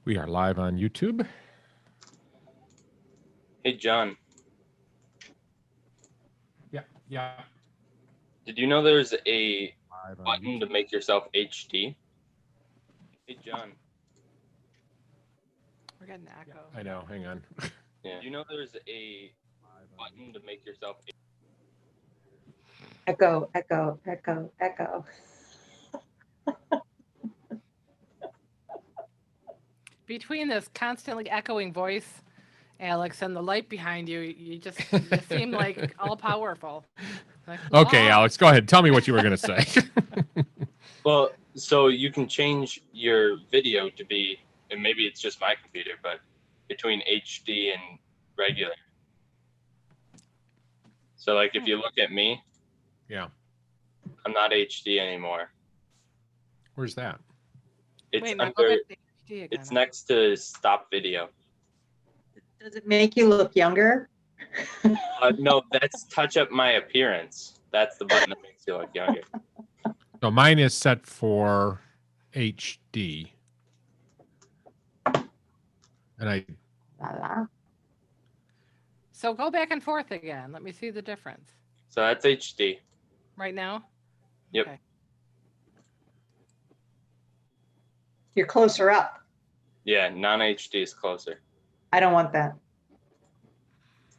We are live on YouTube. Hey, John. Yeah. Did you know there's a button to make yourself HD? Hey, John. We're getting an echo. I know. Hang on. Yeah. Did you know there's a button to make yourself Echo, echo, echo, echo. Between this constantly echoing voice, Alex, and the light behind you, you seem like all powerful. Like, Okay, wow. Alex, go ahead. Tell me what you were going to say. Well, so you can change your video to be, and maybe it's just my computer, but between HD and regular. So, like, if you look at me, Yeah. I'm not HD anymore. Where's that? It's Wait, now under. go back to HD again. It's next to stop video. Does it make you look younger? No, that's touch up my appearance. That's the button that makes you look younger. So mine is set for HD. And La, la. So go back and forth again. Let me see the difference. So that's HD. Right now? Yep. Okay. You're closer up. Yeah, non-HD is closer. I don't want that.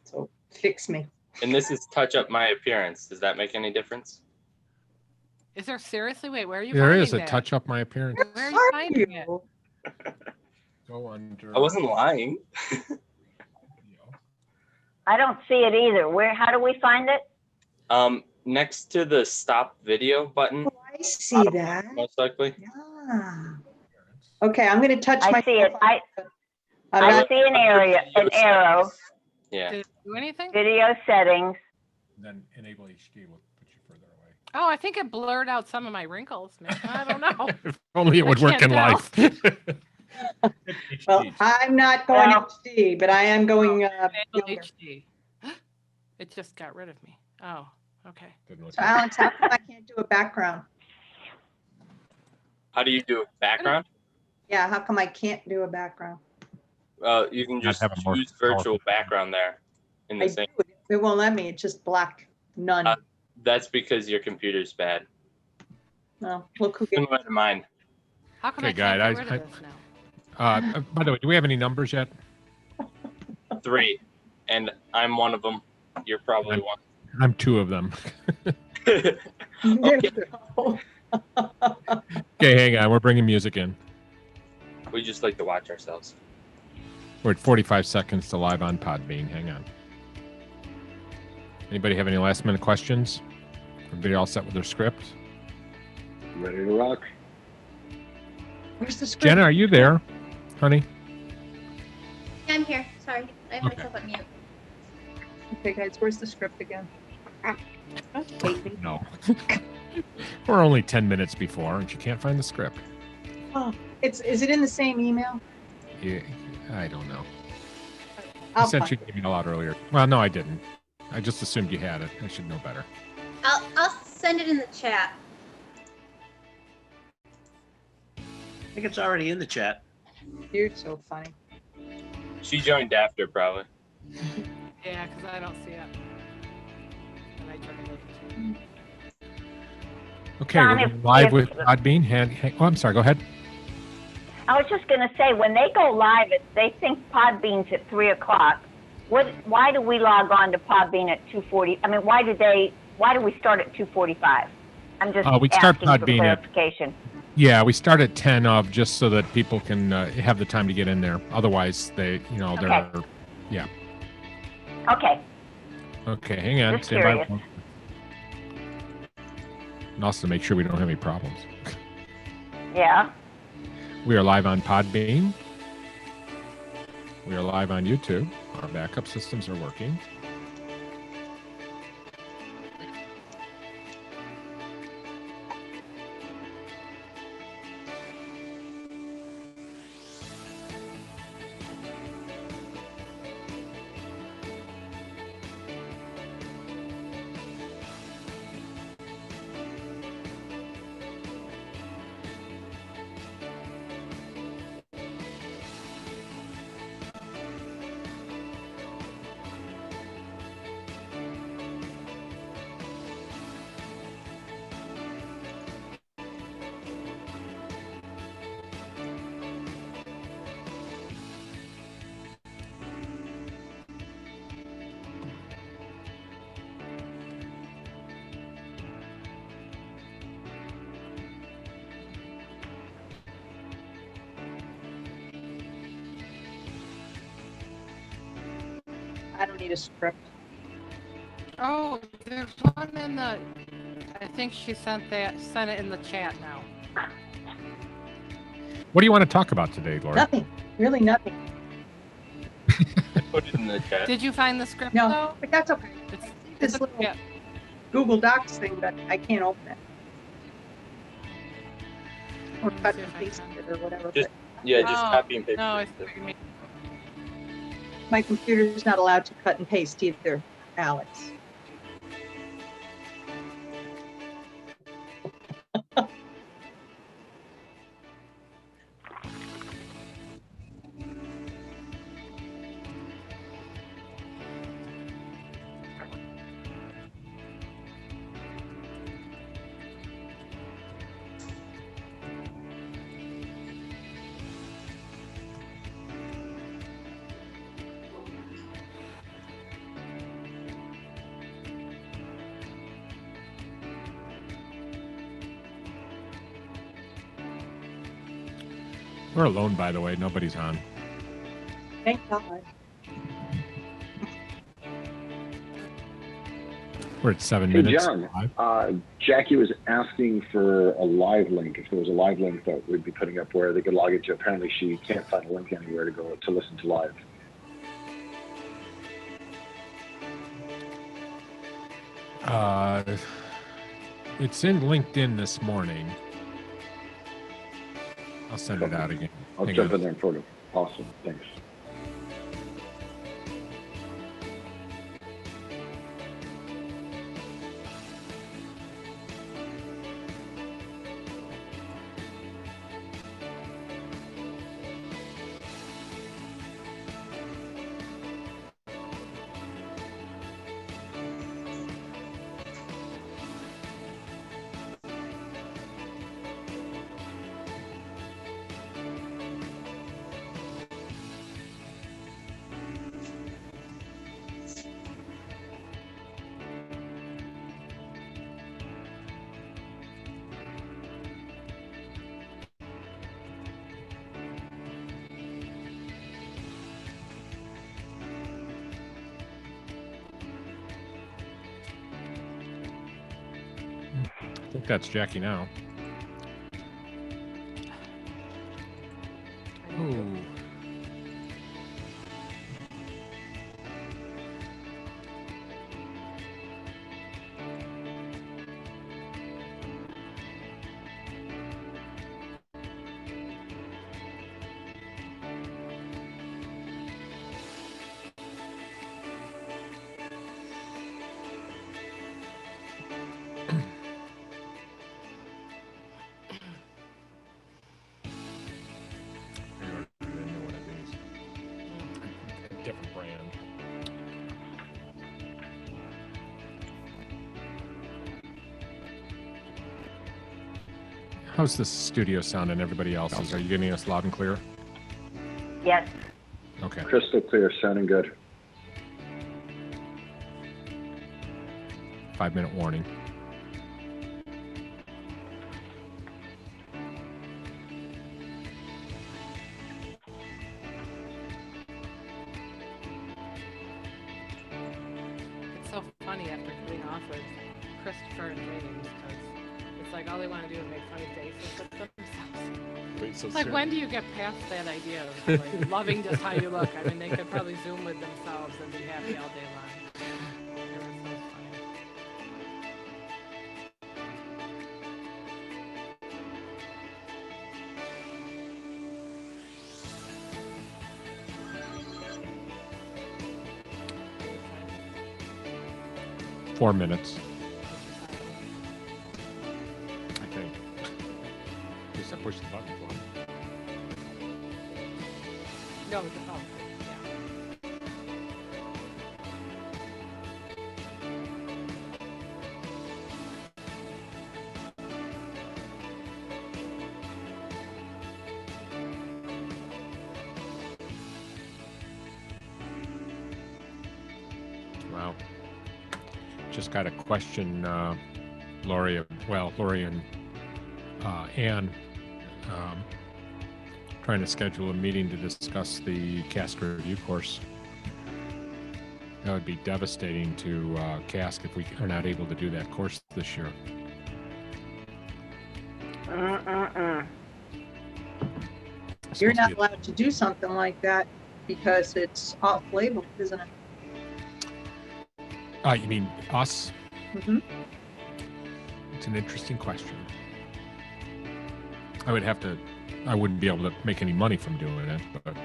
So fix me. And this is touch up my appearance. Does that make any difference? Is there seriously? Wait, where are you there finding is a that? touch up my appearance. Where are you finding it? Go under. I wasn't lying. I don't see it either. How do we find it? Next to the stop video button, Oh, I see that. most likely. Yeah. Okay, I'm going to touch I my. see it. I I'm see an arrow. Yeah. Did it do anything? Video settings. Then enable HD will put you further away. Oh, I think it blurred out some of my wrinkles. Man. I don't know. If only it would work can't in tell. life. Well, I'm not going Well- HD, but I am going Enable younger. HD. It just got rid of me. Oh, okay. So Alex, how come I can't do a background? How do you do a background? Yeah, how come I can't do a background? You can Not just have a more choose virtual powerful- background there. In the I same. do. It won't let me. It's just black. None. That's because your computer's bad. No. Look who gets. Similar to mine. How come Okay, I can't guide, get rid of this now? By the way, do we have any numbers yet? 3, and I'm one of them. You're probably one. I'm 2 of them. Okay. Okay, hang on. We're bringing music in. We just like to watch ourselves. We're at 45 seconds to live on Podbean. Hang on. Anybody have any last minute questions? Everybody all set with their script? Ready to rock. Where's the script? Jenna, are you there, honey? Yeah, I'm here. Sorry. I have Okay. myself on mute. Okay, guys, where's the script again? No. We're only 10 minutes before, and she can't find the script. Is it in the same email? Yeah, I don't know. I I'll sent find you an email out earlier. Well, no, I didn't. I just assumed you had it. I should know better. I'll send it in the chat. I think it's already in the chat. it. You're so funny. She joined after, probably. Yeah, because I don't see it. And I tried it. Okay, John, we're if- live if- with Podbean. Oh, I'm sorry. Go ahead. I was just going to say, when they go live, they think Podbean's at 3 o'clock. Why do we log on to Podbean at 2:40? I mean, why do we start at 2:45? I'm just We start asking for Podbean at- clarification. Yeah, we start at 10 of just so that people can have the time to get in there. Otherwise, they're. Okay. Yeah. Okay. Okay, hang on. Just Stand by. curious. And also make sure we don't have any problems. Yeah. We are live on Podbean. We are live on YouTube. Our backup systems are working. I don't need a script. Oh, there's one in the. I think she sent it in the chat now. What do you want to talk about today, Lori? Nothing. Really nothing. Put it in the chat. Did you find the script No, though? but that's okay. It's, This it's little yeah. Google Docs thing, but I can't open it. Or cut and paste it or whatever. Just- but Yeah, just Oh, copy and paste. No, I it. see what you mean. my computer's not allowed to cut and paste either, Alex. We're alone, by the way. Nobody's on. Thank God. We're at 7 Hey, minutes. John. live. Jackie was asking for a live link. If there was a live link that we'd be putting up where they could log into. Apparently, she can't find a link anywhere to go to listen to live. It's in LinkedIn this morning. I'll send it out again. I'll Hang jump on. in there and photo. Awesome. Thanks. I think that's Jackie now. Ooh. Different brand. How's the studio sound and everybody else's? Are you getting us loud and clear? Yes. Okay. Crystal clear, sounding good. 5-minute warning. It's so funny after getting off with Christopher and James because it's like all they want to do is make funny faces with themselves. Wait, so It's like, when do you get past that idea of like, loving just how you look? I mean, they could probably Zoom with themselves and be happy all day long. It was so funny. Four minutes, I think. Just push the button for me. No, it's a phone. Yeah. Wow. Just got a question, Lori and Ann, trying to schedule a meeting to discuss the CASC review course. That would be devastating to CASC if we are not able to do that course this year. You're not allowed to do something like that because it's off-label, isn't it? You mean us? Mm-hmm. It's an interesting question. I wouldn't be able to make any money from doing it, but,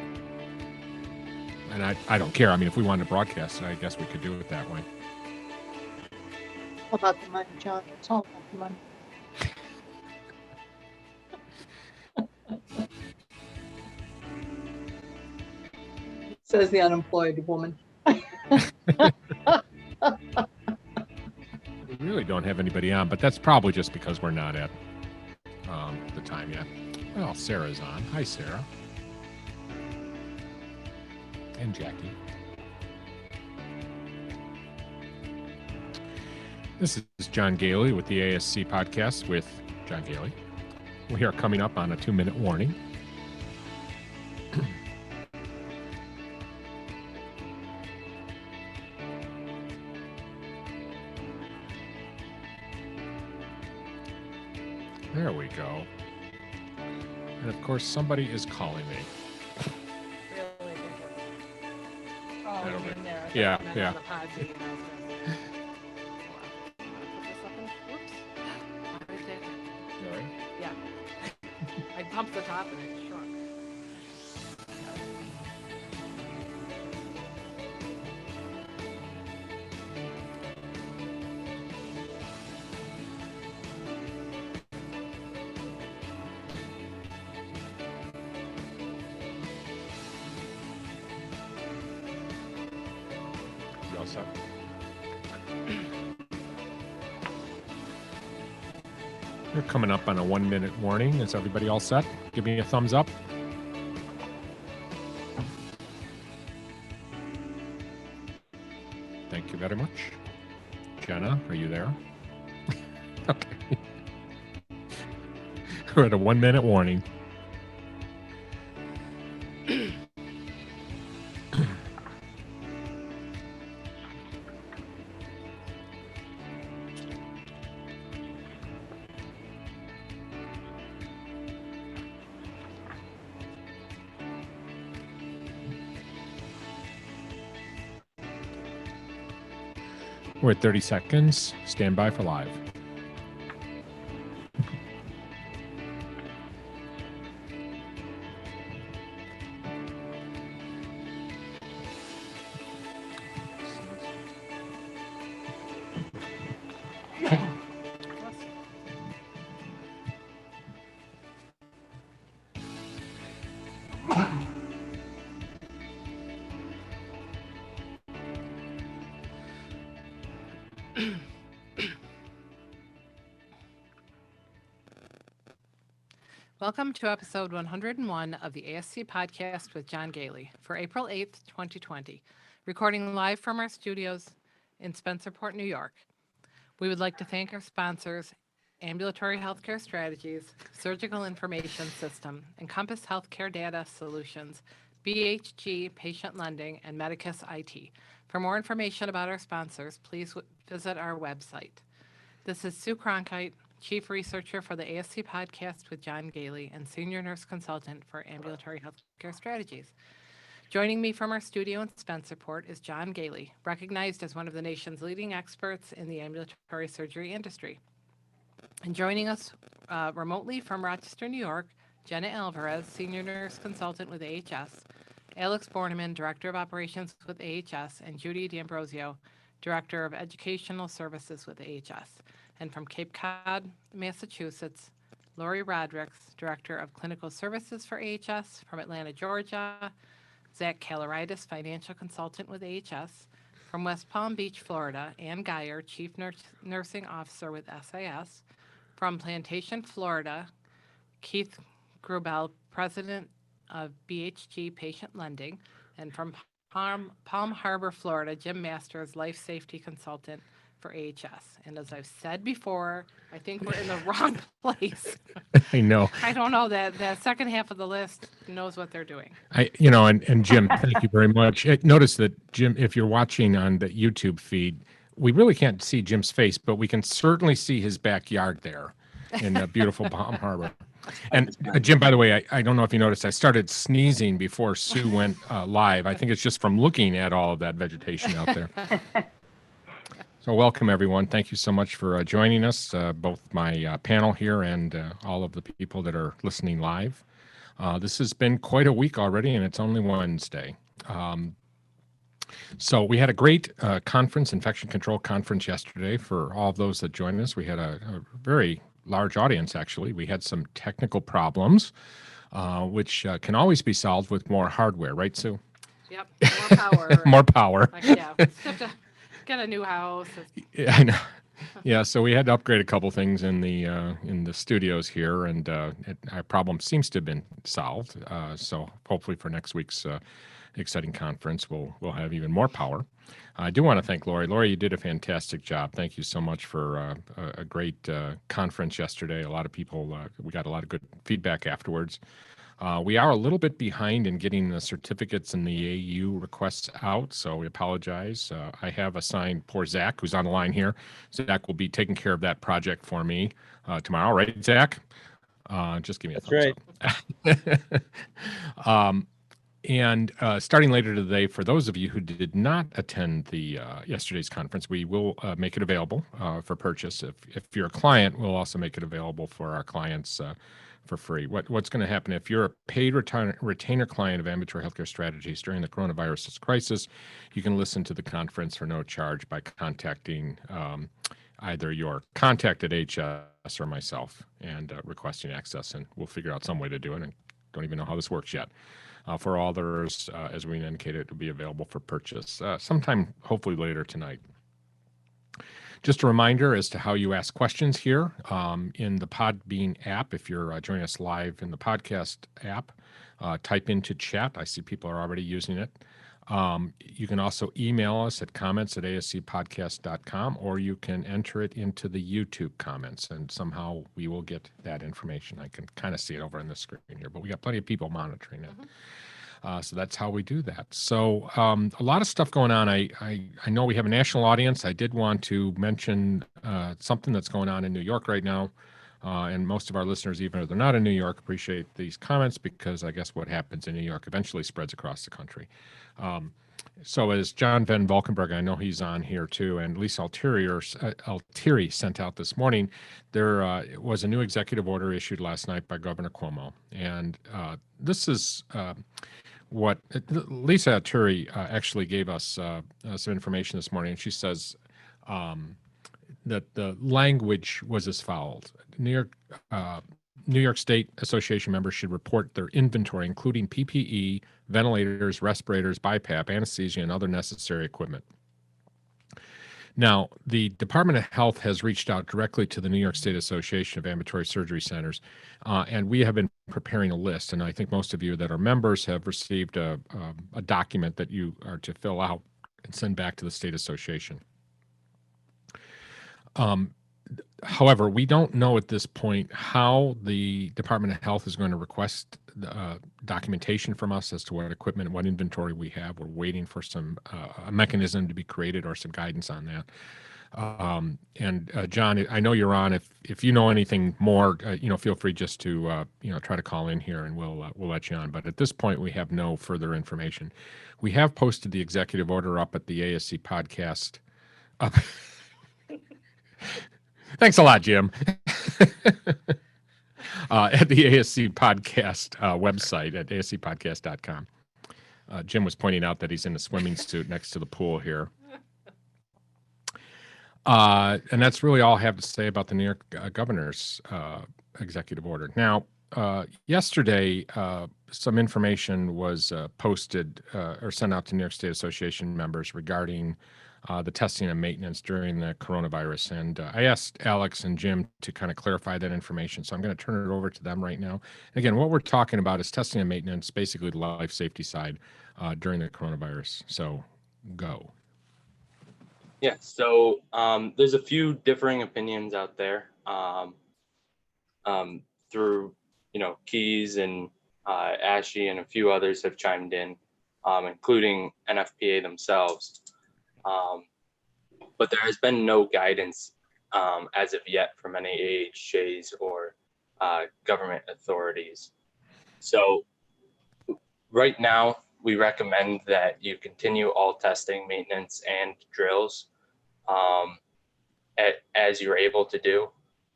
and I don't care. I mean, if we wanted to broadcast it, I guess we could do it that way. All about the money, John. It's all about the money. Says the unemployed woman. We really don't have anybody on, but that's probably just because we're not at the time yet. Well, Sarah's on. Hi, Sarah. And Jackie. This is John Goehle with the ASC podcast with John Goehle. We are coming up on a 2-minute warning. There we go. And of course, somebody is calling me. Really? Oh, I don't you know. mean there. I thought Yeah, you meant yeah. on the pod feed, and I was gonna say, oh, wow. Put this up in- whoops. Right there. All right. Yeah. I bumped the top and it shrunk. You all set? We're coming up on a 1-minute warning. Is everybody all set? Give me a thumbs up. Thank you very much. Jenna, are you there? Okay. We're at a 1-minute warning. We're at 30 seconds. Stand by for live. Welcome to episode 101 of the ASC podcast with John Goehle for April 8th, 2020, recording live from our studios in Spencerport, New York. We would like to thank our sponsors, Ambulatory Healthcare Strategies, Surgical Information System, Encompass Healthcare Data Solutions, BHG Patient Lending, and Medicus IT. For more information about our sponsors, please visit our website. This is Sue Cronkite, Chief Researcher for the ASC podcast with John Goehle and Senior Nurse Consultant for Ambulatory Healthcare Strategies. Joining me from our studio in Spencerport is John Goehle, recognized as one of the nation's leading experts in the ambulatory surgery industry. And joining us remotely from Rochester, New York, Jenna Alvarez, Senior Nurse Consultant with AHS, Alex Borneman, Director of Operations with AHS, and Judy D'Ambrosio, Director of Educational Services with AHS. And from Cape Cod, Massachusetts, Lori Rodericks, Director of Clinical Services for AHS. From Atlanta, Georgia, Zach Kalaritis, Financial Consultant with AHS. From West Palm Beach, Florida, Ann Geyer, Chief Nursing Officer with SAS. From Plantation, Florida, Keith Grubel, President of BHG Patient Lending. And from Palm Harbor, Florida, Jim Masters, Life Safety Consultant for AHS. And as I've said before, I think we're in the wrong place. I know. I don't know that second half of the list knows what they're doing. And Jim, thank you very much. Notice that, Jim, if you're watching on the YouTube feed, we really can't see Jim's face, but we can certainly see his backyard there in beautiful Palm Harbor. And Jim, by the way, I don't know if you noticed, I started sneezing before Sue went live. I think it's just from looking at all of that vegetation out there. So welcome, everyone. Thank you so much for joining us, both my panel here and all of the people that are listening live. This has been quite a week already, and it's only Wednesday. So we had a great conference, infection control conference yesterday for all of those that joined us. We had a very large audience, actually. We had some technical problems, which can always be solved with more hardware, right, Sue? Yep, more power. More power. Yeah, we just have to get a new house. Yeah, I know. Yeah, so we had to upgrade a couple things in the studios here, and our problem seems to have been solved. So hopefully for next week's exciting conference, we'll have even more power. I do want to thank Lori. Lori, you did a fantastic job. Thank you so much for a great conference yesterday. A lot of people, we got a lot of good feedback afterwards. We are a little bit behind in getting the certificates and the AU requests out, so we apologize. I have assigned poor Zach, who's on the line here. Zach will be taking care of that project for me tomorrow, right, Zach? Just give me a thumbs up. And starting later today, for those of you who did not attend the yesterday's conference, we will make it available for purchase. If you're a client, we'll also make it available for our clients for free. What's going to happen if you're a paid retainer client of Ambulatory Healthcare Strategies during the coronavirus crisis, you can listen to the conference for no charge by contacting either your contact at HS or myself and requesting access, and we'll figure out some way to do it. I don't even know how this works yet. For all others, as we indicated, it will be available for purchase sometime, hopefully later tonight. Just a reminder as to how you ask questions here in the Podbean app. If you're joining us live in the podcast app, type into chat. I see people are already using it. You can also email us at comments@ascpodcast.com, or you can enter it into the YouTube comments, and somehow we will get that information. I can kind of see it over on the screen here, but we got plenty of people monitoring it. So that's how we do that. So a lot of stuff going on. I know we have a national audience. I did want to mention something that's going on in New York right now. And most of our listeners, even if they're not in New York, appreciate these comments because I guess what happens in New York eventually spreads across the country. So as John Van Valkenburg, I know he's on here too, and Lisa Altieri sent out this morning, there was a new executive order issued last night by Governor Cuomo. And this is what Lisa Altieri actually gave us some information this morning. She says that the language was as follows. New York State Association members should report their inventory, including PPE, ventilators, respirators, BiPAP, anesthesia, and other necessary equipment. Now, the Department of Health has reached out directly to the New York State Association of Ambulatory Surgery Centers, and we have been preparing a list. And I think most of you that are members have received a document that you are to fill out and send back to the state association. However, we don't know at this point how the Department of Health is going to request documentation from us as to what equipment, what inventory we have. We're waiting for some a mechanism to be created or some guidance on that. And John, I know you're on. If you know anything more, feel free just to try to call in here, and we'll let you on. But at this point, we have no further information. We have posted the executive order up at the ASC podcast. Thanks a lot, Jim. At the ASC podcast website at ascpodcast.com. Jim was pointing out that he's in a swimming suit next to the pool here. And that's really all I have to say about the New York governor's executive order. Now, yesterday, some information was posted or sent out to New York State Association members regarding the testing and maintenance during the coronavirus. And I asked Alex and Jim to kind of clarify that information. So I'm going to turn it over to them right now. Again, what we're talking about is testing and maintenance, basically the life safety side during the coronavirus. So go. Yeah, so there's a few differing opinions out there through, Keys and Ashy and a few others have chimed in, including NFPA themselves. But there has been no guidance as of yet from any AHJs or government authorities. So right now, we recommend that you continue all testing, maintenance, and drills as you're able to do.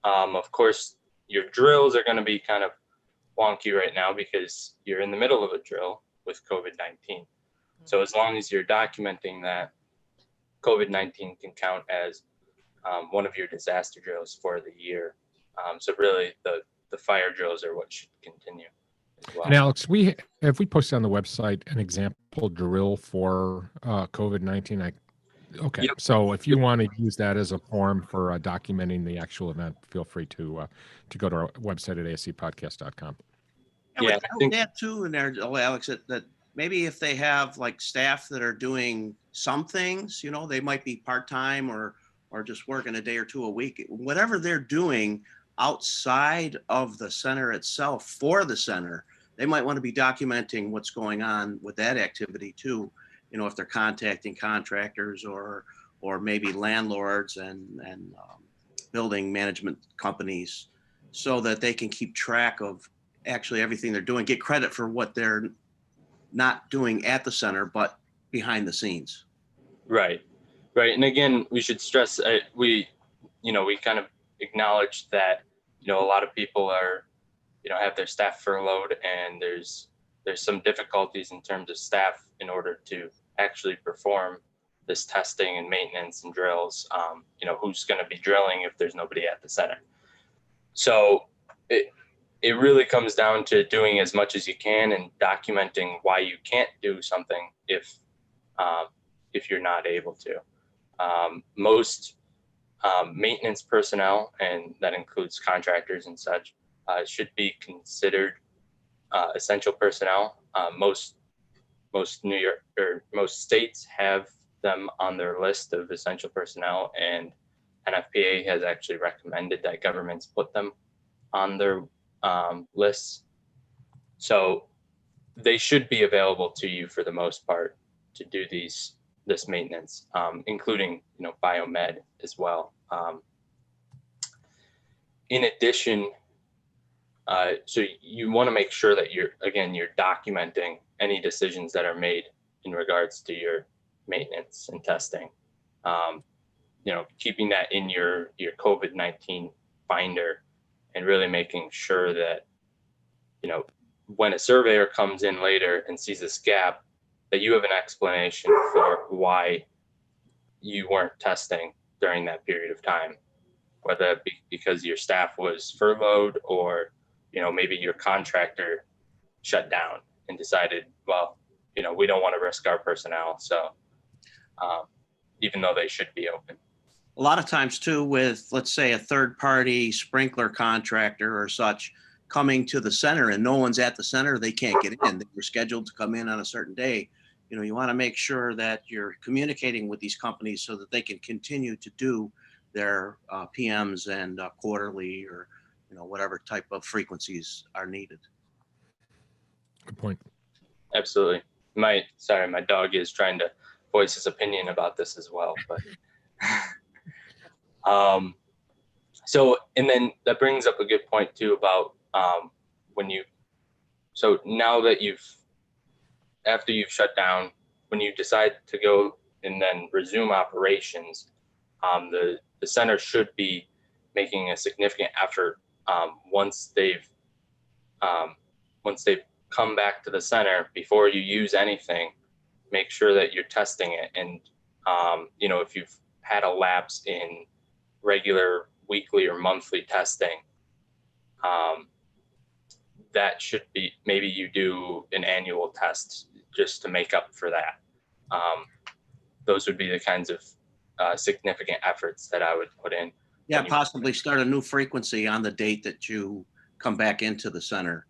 Of course, your drills are going to be kind of wonky right now because you're in the middle of a drill with COVID-19. So as long as you're documenting that, COVID-19 can count as one of your disaster drills for the year. So really, the fire drills are what should continue as well. And Alex, we posted on the website an example drill for COVID-19. Okay, Yep. so if you want to use that as a form for documenting the actual event, feel free to go to our website at ascpodcast.com. And Yeah, with I think- that too in there, Alex, that maybe if they have like staff that are doing some things, they might be part-time or just working a day or two a week, whatever they're doing outside of the center itself for the center, they might want to be documenting what's going on with that activity too. If they're contacting contractors or maybe landlords and building management companies, so that they can keep track of actually everything they're doing, get credit for what they're not doing at the center, but behind the scenes. Right. And again, we should stress, we kind of acknowledge that, a lot of people are, have their staff furloughed, and there's some difficulties in terms of staff in order to actually perform this testing and maintenance and drills. Who's going to be drilling if there's nobody at the center? So it really comes down to doing as much as you can and documenting why you can't do something if you're not able to. Most maintenance personnel, and that includes contractors and such, should be considered essential personnel. Most New York or most states have them on their list of essential personnel, and NFPA has actually recommended that governments put them on their lists. So they should be available to you for the most part to do this maintenance, including biomed as well. In addition, so you want to make sure that you're documenting any decisions that are made in regards to your maintenance and testing. Keeping that in your COVID-19 finder, and really making sure that when a surveyor comes in later and sees this gap, that you have an explanation for why you weren't testing during that period of time, whether it be because your staff was furloughed or maybe your contractor shut down and decided, well, we don't want to risk our personnel, so even though they should be open. A lot of times too, with, let's say, a third party sprinkler contractor or such coming to the center and no one's at the center, they can't get in. They were scheduled to come in on a certain day. You want to make sure that you're communicating with these companies so that they can continue to do their PMs and quarterly or whatever type of frequencies are needed. Good point. Absolutely. My dog is trying to voice his opinion about this as well, but so, and then that brings up a good point too about so now that after you've shut down, when you decide to go and then resume operations, the center should be making a significant effort once they've come back to the center. Before you use anything, make sure that you're testing it, and if you've had a lapse in regular weekly or monthly testing, that should be, maybe you do an annual test just to make up for that. Those would be the kinds of significant efforts that I would put in. Yeah, possibly start a new frequency on the date that you come back into the center.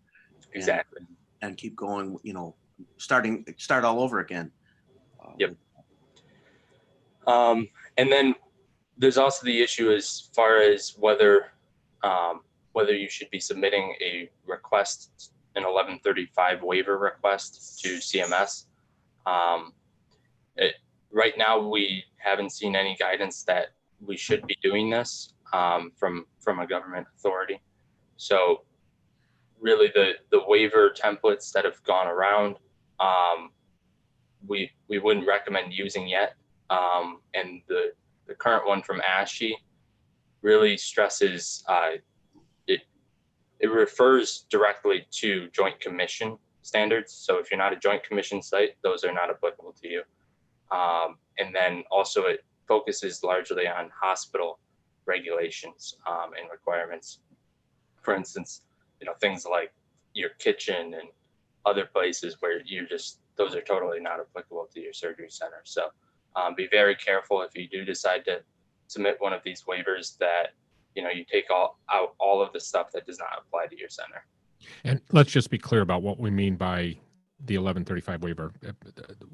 Exactly. And keep going, start all over again. Yep. And then there's also the issue as far as whether you should be submitting a request, an 1135 waiver request to CMS. Right now, we haven't seen any guidance that we should be doing this from a government authority. So really the waiver templates that have gone around, we wouldn't recommend using yet. And the current one from ASC really stresses, it refers directly to Joint Commission standards. So if you're not a Joint Commission site, those are not applicable to you. And then also it focuses largely on hospital regulations and requirements. For instance, things like your kitchen and other places where those are totally not applicable to your surgery center. So be very careful if you do decide to submit one of these waivers that you take out all of the stuff that does not apply to your center. And let's just be clear about what we mean by the 1135 waiver.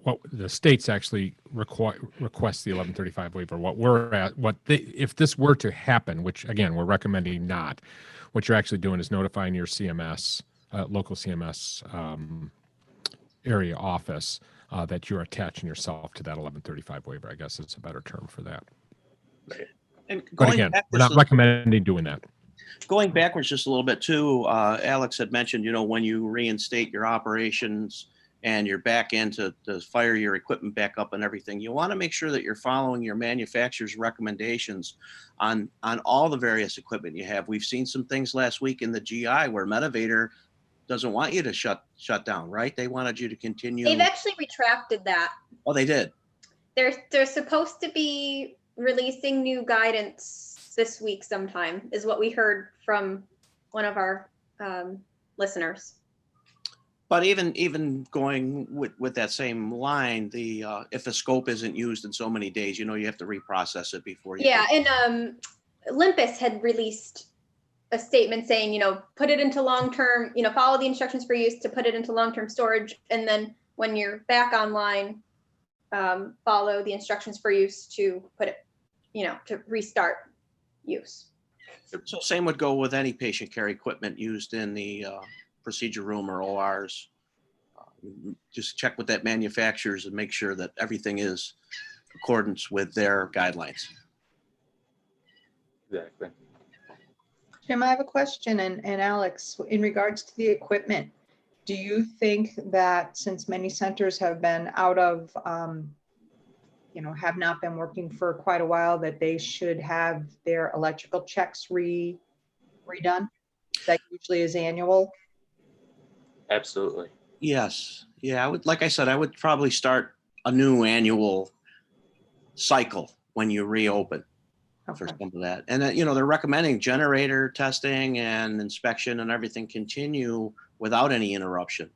What the states actually request the 1135 waiver. What we're at, if this were to happen, which again we're recommending not, what you're actually doing is notifying your CMS, local CMS area office that you're attaching yourself to that 1135 waiver. I guess it's a better term for that. Right. And But again, we're not recommending doing that. Going backwards just a little bit too, Alex had mentioned, when you reinstate your operations and you're back in to fire your equipment back up and everything, you want to make sure that you're following your manufacturer's recommendations on all the various equipment you have. We've seen some things last week in the GI where Medivator doesn't want you to shut down, right? They wanted you to continue. They've actually retracted that. Oh, they did. They're supposed to be releasing new guidance this week sometime, is what we heard from one of our listeners. But even going with that same line, if a scope isn't used in so many days, you have to reprocess it before you. Yeah, and Olympus had released a statement saying, put it into long-term, follow the instructions for use to put it into long-term storage, and then when you're back online, follow the instructions for use to put it, to restart use. So same would go with any patient care equipment used in the procedure room or ORs. Just check with that manufacturers and make sure that everything is in accordance with their guidelines. Exactly. Jim, I have a question, and Alex, in regards to the equipment, do you think that since many centers have been out of, have not been working for quite a while, that they should have their electrical checks redone? That usually is annual. Absolutely. Yes. Yeah. Like I said, I would probably start a new annual cycle when you reopen. Okay. For some of that. And they're recommending generator testing and inspection and everything continue without any interruption,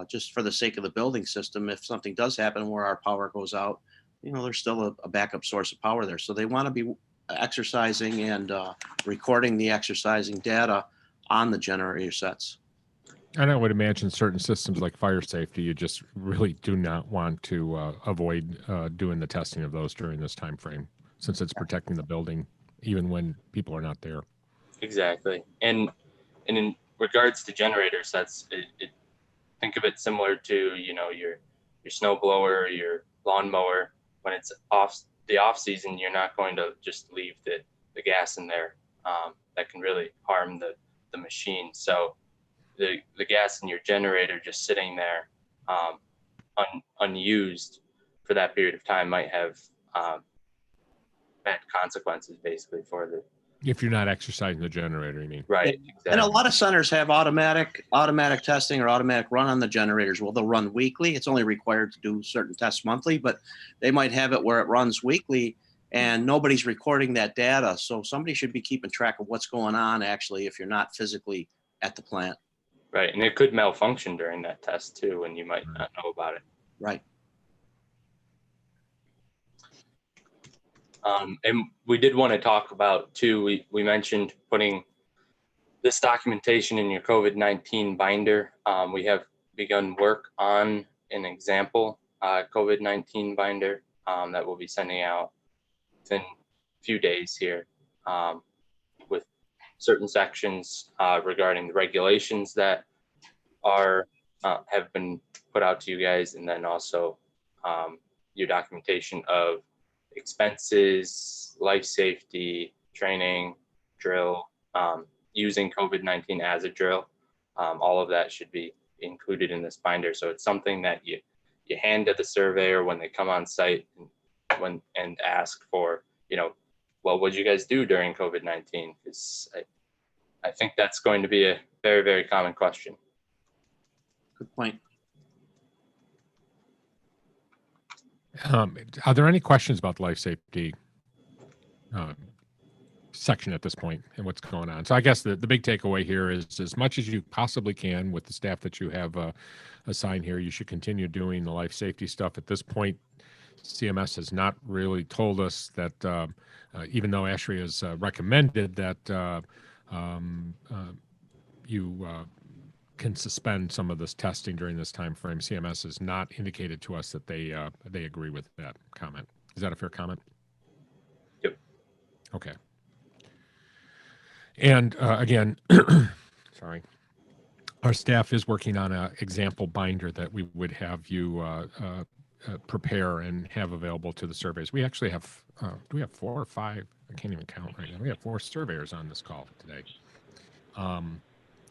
just for the sake of the building system. If something does happen where our power goes out, there's still a backup source of power there. So they want to be exercising and recording the exercising data on the generator sets. And I would imagine certain systems like fire safety, you just really do not want to avoid doing the testing of those during this time frame, since it's protecting the building even when people are not there. Exactly. And in regards to generator sets, think of it similar to your snow blower, your lawnmower. When it's off season, you're not going to just leave the gas in there. That can really harm the machine. So the gas in your generator just sitting there unused for that period of time might have bad consequences basically for if you're not exercising the generator, you mean? Right. Exactly. And a lot of centers have automatic testing or automatic run on the generators. Well, they'll run weekly. It's only required to do certain tests monthly, but they might have it where it runs weekly and nobody's recording that data. So somebody should be keeping track of what's going on actually if you're not physically at the plant. Right. And it could malfunction during that test too, and you might not know about it. Right. And we did want to talk about too, we mentioned putting this documentation in your COVID-19 binder. We have begun work on an example COVID-19 binder that we'll be sending out within a few days here, with certain sections regarding the regulations that are have been put out to you guys, and then also your documentation of expenses, life safety, training, drill, using COVID-19 as a drill. All of that should be included in this binder. So it's something that you hand to the surveyor when they come on site and ask for, well, what did you guys do during COVID-19? Because I think that's going to be a very, very common question. Good point. Are there any questions about the life safety section at this point and what's going on? So I guess the big takeaway here is, as much as you possibly can with the staff that you have assigned here, you should continue doing the life safety stuff. At this point, CMS has not really told us that, even though ASHRAE has recommended that you can suspend some of this testing during this time frame, CMS has not indicated to us that they agree with that comment. Is that a fair comment? Yep. Okay. And again, sorry, our staff is working on an example binder that we would have you prepare and have available to the surveys. We actually have, do we have 4 or 5? I can't even count right now. We have 4 surveyors on this call today.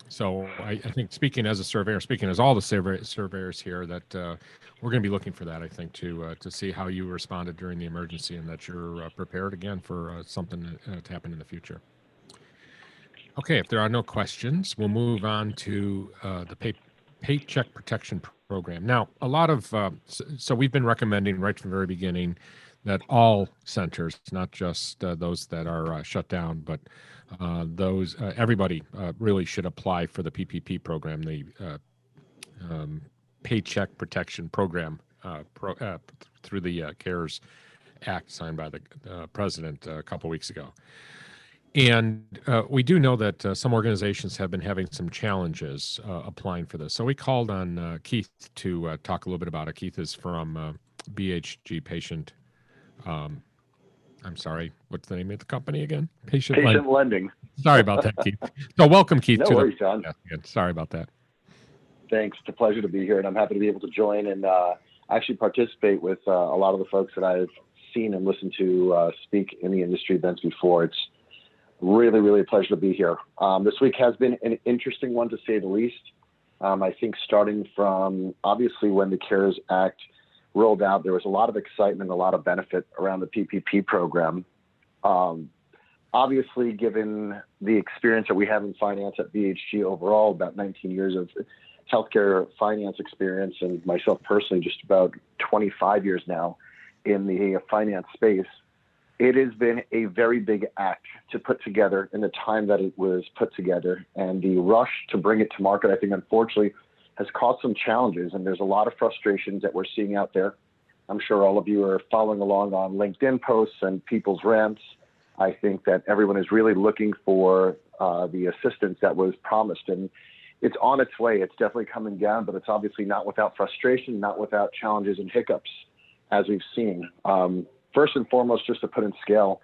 So I think, speaking as a surveyor, speaking as all the surveyors here, that we're going to be looking for that, I think, to see how you responded during the emergency, and that you're prepared again for something to happen in the future. Okay, if there are no questions, we'll move on to the Paycheck Protection Program. Now, a lot of, so we've been recommending right from the very beginning that all centers, not just those that are shut down, but everybody really should apply for the PPP program, the Paycheck Protection Program through the CARES Act signed by the president a couple weeks ago. And we do know that some organizations have been having some challenges applying for this. So we called on Keith to talk a little bit about it. Keith is from BHG Patient. I'm sorry, what's the name of the company again? Patient Lending. Sorry about that, Keith. So welcome, Keith. No worries, John. Sorry about that. Thanks. It's a pleasure to be here, and I'm happy to be able to join and actually participate with a lot of the folks that I've seen and listened to speak in the industry events before. It's really, really a pleasure to be here. This week has been an interesting one, to say the least. I think starting from, obviously, when the CARES Act rolled out, there was a lot of excitement, a lot of benefit around the PPP program. Obviously, given the experience that we have in finance at BHG overall, about 19 years of healthcare finance experience, and myself personally, just about 25 years now in the finance space, it has been a very big act to put together in the time that it was put together. And the rush to bring it to market, I think, unfortunately, has caused some challenges. And there's a lot of frustrations that we're seeing out there. I'm sure all of you are following along on LinkedIn posts and people's rants. I think that everyone is really looking for the assistance that was promised. And it's on its way. It's definitely coming down, but it's obviously not without frustration, not without challenges and hiccups, as we've seen. First and foremost, just to put in scale,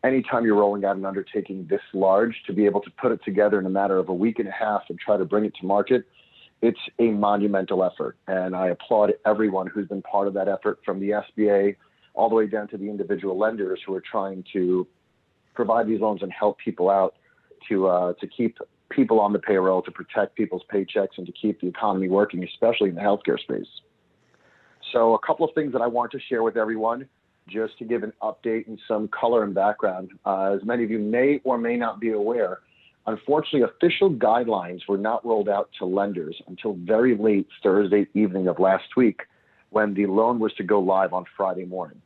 anytime you're rolling out an undertaking this large, to be able to put it together in a matter of a week and a half and try to bring it to market, it's a monumental effort. And I applaud everyone who's been part of that effort, from the SBA all the way down to the individual lenders who are trying to provide these loans and help people out to keep people on the payroll, to protect people's paychecks, and to keep the economy working, especially in the healthcare space. So a couple of things that I want to share with everyone, just to give an update and some color and background. As many of you may or may not be aware, unfortunately, official guidelines were not rolled out to lenders until very late Thursday evening of last week, when the loan was to go live on Friday morning.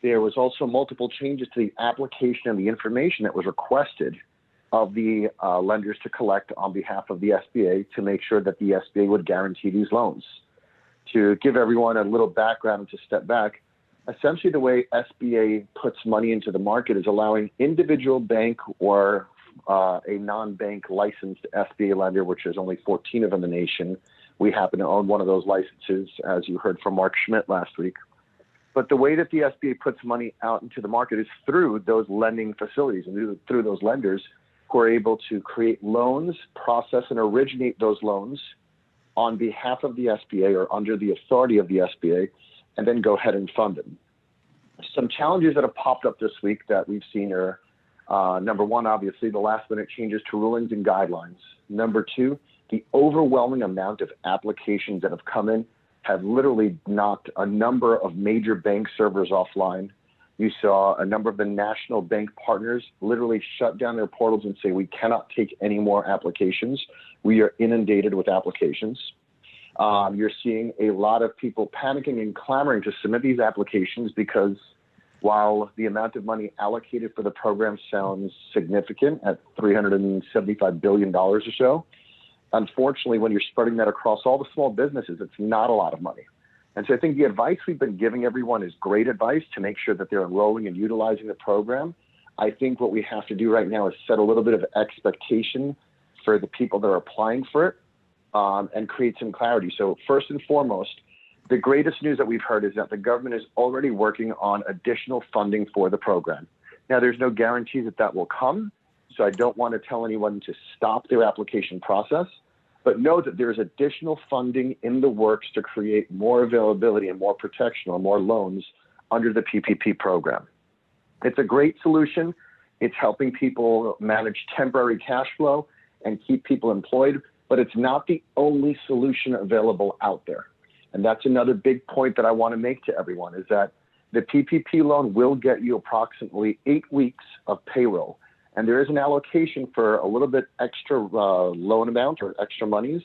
There was also multiple changes to the application and the information that was requested of the lenders to collect on behalf of the SBA, to make sure that the SBA would guarantee these loans. To give everyone a little background and to step back, essentially the way SBA puts money into the market is allowing individual bank or a non-bank licensed SBA lender, which there's only 14 of them in the nation. We happen to own one of those licenses, as you heard from Mark Schmidt last week. But the way that the SBA puts money out into the market is through those lending facilities and through those lenders who are able to create loans, process and originate those loans on behalf of the SBA or under the authority of the SBA, and then go ahead and fund them. Some challenges that have popped up this week that we've seen are, number one, obviously, the last minute changes to rulings and guidelines. Number two, the overwhelming amount of applications that have come in have literally knocked a number of major bank servers offline. You saw a number of the national bank partners literally shut down their portals and say, we cannot take any more applications. We are inundated with applications. You're seeing a lot of people panicking and clamoring to submit these applications because while the amount of money allocated for the program sounds significant at $375 billion or so, unfortunately, when you're spreading that across all the small businesses, it's not a lot of money. And so I think the advice we've been giving everyone is great advice to make sure that they're enrolling and utilizing the program. I think what we have to do right now is set a little bit of expectation for the people that are applying for it and create some clarity. So first and foremost, the greatest news that we've heard is that the government is already working on additional funding for the program. Now, there's no guarantee that that will come, so I don't want to tell anyone to stop their application process, but know that there's additional funding in the works to create more availability and more protection or more loans under the PPP program. It's a great solution. It's helping people manage temporary cash flow and keep people employed, but it's not the only solution available out there. And that's another big point that I want to make to everyone is that the PPP loan will get you approximately 8 weeks of payroll. And there is an allocation for a little bit extra loan amount or extra monies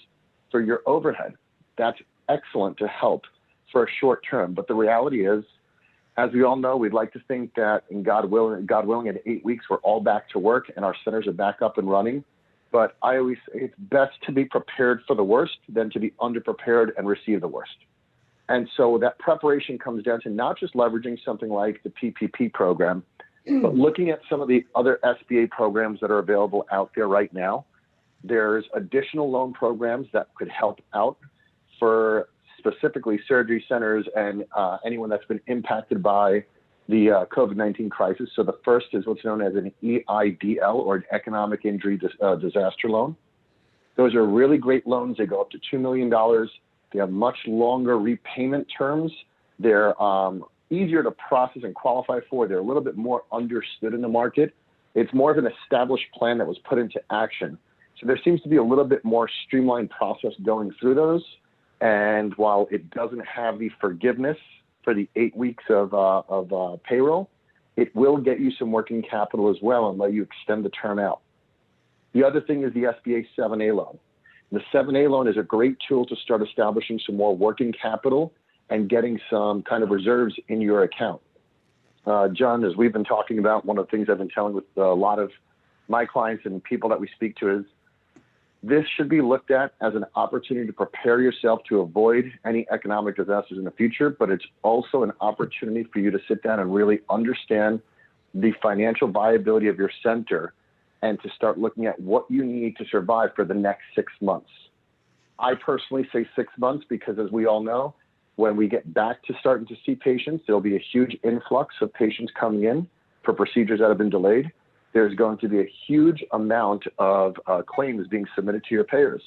for your overhead. That's excellent to help for a short term. But the reality is, as we all know, we'd like to think that in God willing, in 8 weeks, we're all back to work and our centers are back up and running. But I always say it's best to be prepared for the worst than to be underprepared and receive the worst. And so that preparation comes down to not just leveraging something like the PPP program, but looking at some of the other SBA programs that are available out there right now. There's additional loan programs that could help out for specifically surgery centers and anyone that's been impacted by the COVID-19 crisis. So the first is what's known as an EIDL, or an economic injury disaster loan. Those are really great loans. They go up to $2 million. They have much longer repayment terms. They're easier to process and qualify for. They're a little bit more understood in the market. It's more of an established plan that was put into action. So there seems to be a little bit more streamlined process going through those. And while it doesn't have the forgiveness for the 8 weeks of payroll, it will get you some working capital as well and let you extend the term out. The other thing is the SBA 7A loan. The 7A loan is a great tool to start establishing some more working capital and getting some kind of reserves in your account. John, as we've been talking about, one of the things I've been telling with a lot of my clients and people that we speak to is this should be looked at as an opportunity to prepare yourself to avoid any economic disasters in the future, but it's also an opportunity for you to sit down and really understand the financial viability of your center and to start looking at what you need to survive for the next 6 months. I personally say 6 months because, as we all know, when we get back to starting to see patients, there'll be a huge influx of patients coming in for procedures that have been delayed. There's going to be a huge amount of claims being submitted to your payers,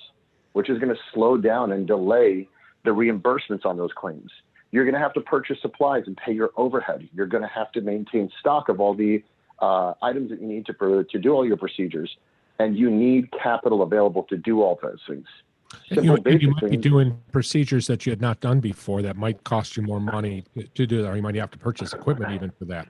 which is going to slow down and delay the reimbursements on those claims. You're going to have to purchase supplies and pay your overhead. You're going to have to maintain stock of all the items that you need to do all your procedures, and you need capital available to do all those things. And you might be doing procedures that you had not done before that might cost you more money to do that, or you might have to purchase equipment even for that.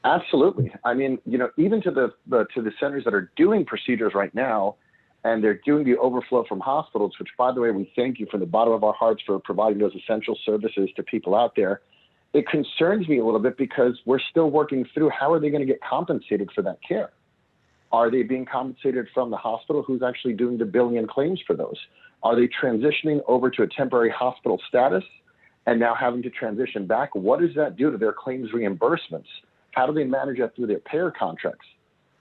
Absolutely. I mean, even to the centers that are doing procedures right now, and they're doing the overflow from hospitals, which, by the way, we thank you from the bottom of our hearts for providing those essential services to people out there. It concerns me a little bit because we're still working through how are they going to get compensated for that care? Are they being compensated from the hospital who's actually doing the billing and claims for those? Are they transitioning over to a temporary hospital status and now having to transition back? What does that do to their claims reimbursements? How do they manage that through their payer contracts?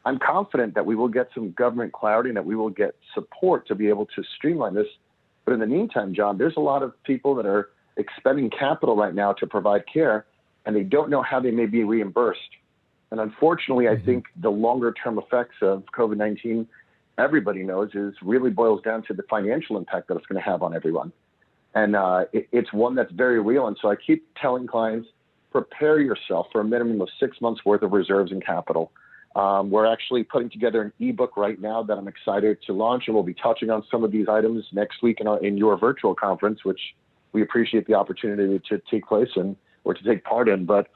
I'm confident that we will get some government clarity and that we will get support to be able to streamline this. But in the meantime, John, there's a lot of people that are expending capital right now to provide care and they don't know how they may be reimbursed. And unfortunately, I think the longer term effects of COVID-19, everybody knows, is really boils down to the financial impact that it's going to have on everyone. And it's one that's very real. And so I keep telling clients, prepare yourself for a minimum of 6 months worth of reserves and capital. We're actually putting together an ebook right now that I'm excited to launch, and we'll be touching on some of these items next week in your virtual conference, which we appreciate the opportunity to take place in or to take part in. But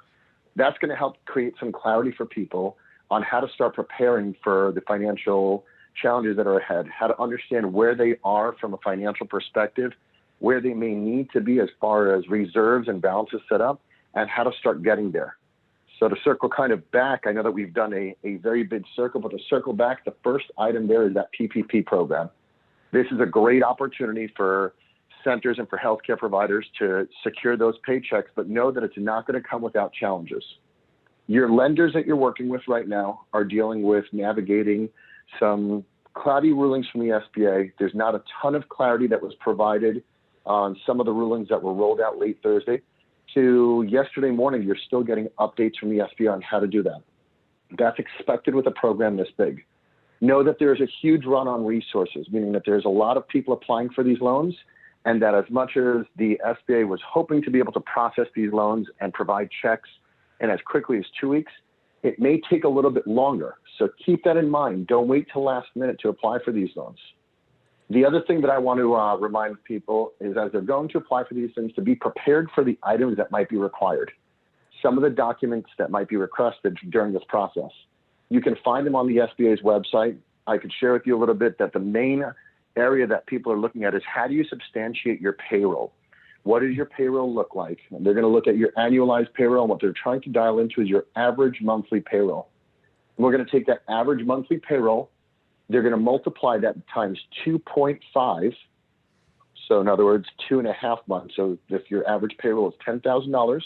that's going to help create some clarity for people on how to start preparing for the financial challenges that are ahead, how to understand where they are from a financial perspective, where they may need to be as far as reserves and balances set up, and how to start getting there. So to circle kind of back, I know that we've done a very big circle, but to circle back, the first item there is that PPP program. This is a great opportunity for centers and for healthcare providers to secure those paychecks, but know that it's not going to come without challenges. Your lenders that you're working with right now are dealing with navigating some cloudy rulings from the SBA. There's not a ton of clarity that was provided on some of the rulings that were rolled out late Thursday. To yesterday morning, you're still getting updates from the SBA on how to do that. That's expected with a program this big. Know that there's a huge run on resources, meaning that there's a lot of people applying for these loans, and that as much as the SBA was hoping to be able to process these loans and provide checks in as quickly as 2 weeks, it may take a little bit longer. So keep that in mind. Don't wait till last minute to apply for these loans. The other thing that I want to remind people is as they're going to apply for these things, to be prepared for the items that might be required. Some of the documents that might be requested during this process. You can find them on the SBA's website. I could share with you a little bit that the main area that people are looking at is how do you substantiate your payroll? What does your payroll look like? And they're going to look at your annualized payroll, and what they're trying to dial into is your average monthly payroll. And we're going to take that average monthly payroll, they're going to multiply that times 2.5. So in other words, 2.5 months. So if your average payroll is $10,000,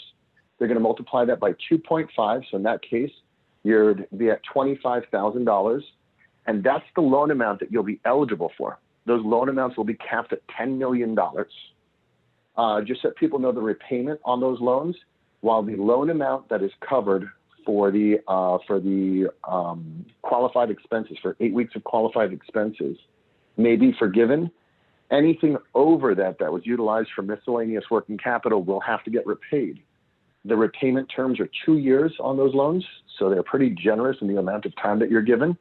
they're going to multiply that by 2.5. So in that case, you'll be at $25,000. And that's the loan amount that you'll be eligible for. Those loan amounts will be capped at $10 million. Just so people know the repayment on those loans, while the loan amount that is covered for the qualified expenses, for 8 weeks of qualified expenses, may be forgiven. Anything over that was utilized for miscellaneous working capital will have to get repaid. The repayment terms are 2 years on those loans, so they're pretty generous in the amount of time that you're given.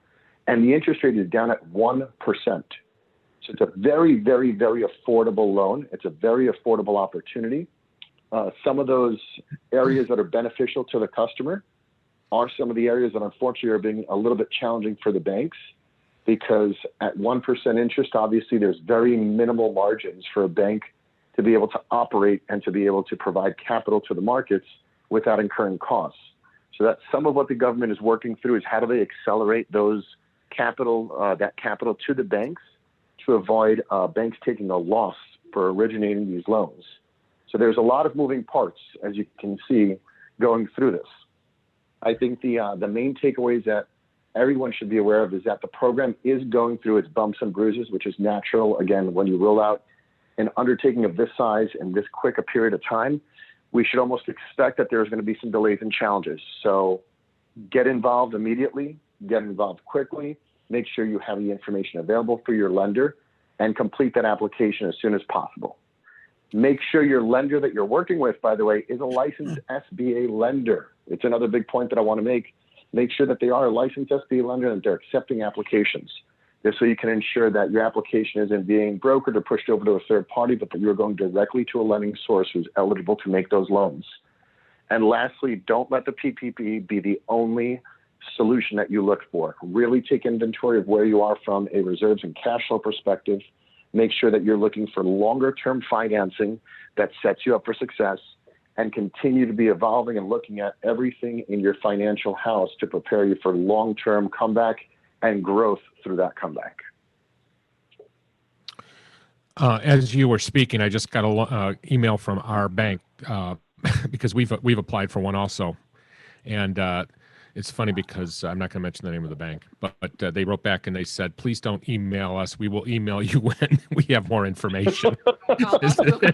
And the interest rate is down at 1%. So it's a very, very, very affordable loan. It's a very affordable opportunity. Some of those areas that are beneficial to the customer are some of the areas that unfortunately are being a little bit challenging for the banks, because at 1% interest, obviously there's very minimal margins for a bank to be able to operate and to be able to provide capital to the markets without incurring costs. So that's some of what the government is working through, is how do they accelerate those capital, that capital to the banks to avoid banks taking a loss for originating these loans. So there's a lot of moving parts, as you can see, going through this. I think the main takeaways that everyone should be aware of is that the program is going through its bumps and bruises, which is natural. Again, when you roll out an undertaking of this size in this quick a period of time, we should almost expect that there's going to be some delays and challenges. So get involved immediately, get involved quickly, make sure you have the information available for your lender, and complete that application as soon as possible. Make sure your lender that you're working with, by the way, is a licensed SBA lender. It's another big point that I want to make. Make sure that they are a licensed SBA lender and that they're accepting applications. This way you can ensure that your application isn't being brokered or pushed over to a third party, but that you're going directly to a lending source who's eligible to make those loans. And lastly, don't let the PPP be the only solution that you look for. Really take inventory of where you are from a reserves and cash flow perspective. Make sure that you're looking for longer term financing that sets you up for success, and continue to be evolving and looking at everything in your financial house to prepare you for long-term comeback and growth through that comeback. As you were speaking, I just got an email from our bank because we've applied for one also, and it's funny because I'm not going to mention the name of the bank, but they wrote back and they said, "Please don't email us. We will email you when we have more information."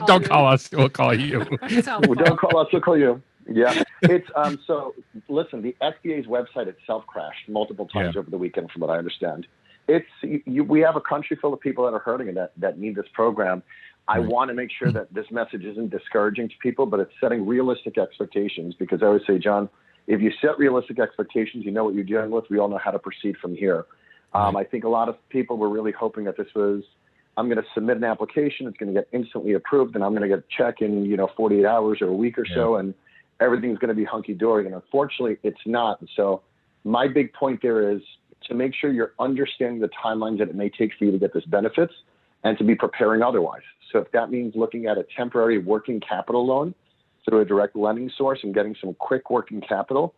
Don't call us. We'll call you. That's Well, don't call us. We'll call you. Yeah, it's so listen, the SBA's website itself crashed multiple times over the weekend, from what I understand. It's we have a country full of people that are hurting and that need this program. I want to make sure that this message isn't discouraging to people, but it's setting realistic expectations, because I always say, John, if you set realistic expectations, you know what you're dealing with. We all know how to proceed from here. I think a lot of people were really hoping that this was, I'm going to submit an application, it's going to get instantly approved, and I'm going to get a check in 48 hours or a week or so, and everything's going to be hunky-dory. And unfortunately, it's not. And so my big point there is to make sure you're understanding the timelines that it may take for you to get this benefits, and to be preparing otherwise. So if that means looking at a temporary working capital loan through a direct lending source and getting some quick working capital,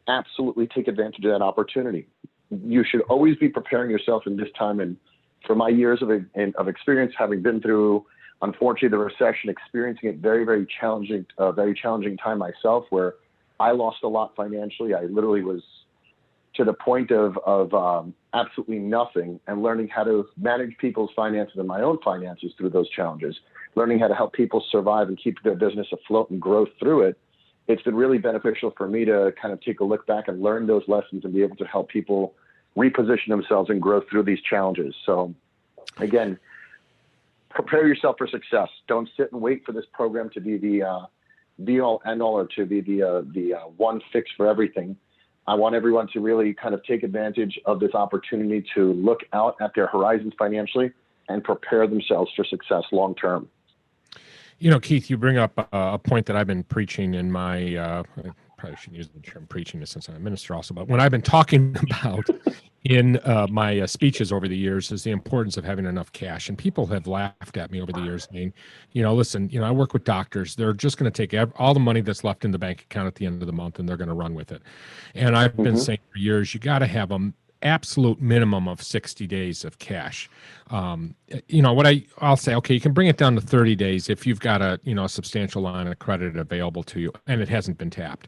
absolutely take advantage of that opportunity. You should always be preparing yourself in this time. And for my years of experience, having been through, unfortunately, the recession, experiencing it very challenging time myself, where I lost a lot financially. I literally was to the point of absolutely nothing, and learning how to manage people's finances and my own finances through those challenges, learning how to help people survive and keep their business afloat and grow through it. It's been really beneficial for me to kind of take a look back and learn those lessons and be able to help people reposition themselves and grow through these challenges. So again, prepare yourself for success. Don't sit and wait for this program to be the be all end all, or to be the one fix for everything. I want everyone to really kind of take advantage of this opportunity to look out at their horizons financially and prepare themselves for success long term. Keith, you bring up a point that I've been preaching in my, I probably shouldn't use the term preaching since I'm a minister also, but when I've been talking about in my speeches over the years is the importance of having enough cash. And people have laughed at me over the years saying, listen, I work with doctors. They're just going to take all the money that's left in the bank account at the end of the month, and they're going to run with it. And I've been saying for years, you got to have a absolute minimum of 60 days of cash. What I'll say, okay, you can bring it down to 30 days if you've got a substantial line of credit available to you and it hasn't been tapped.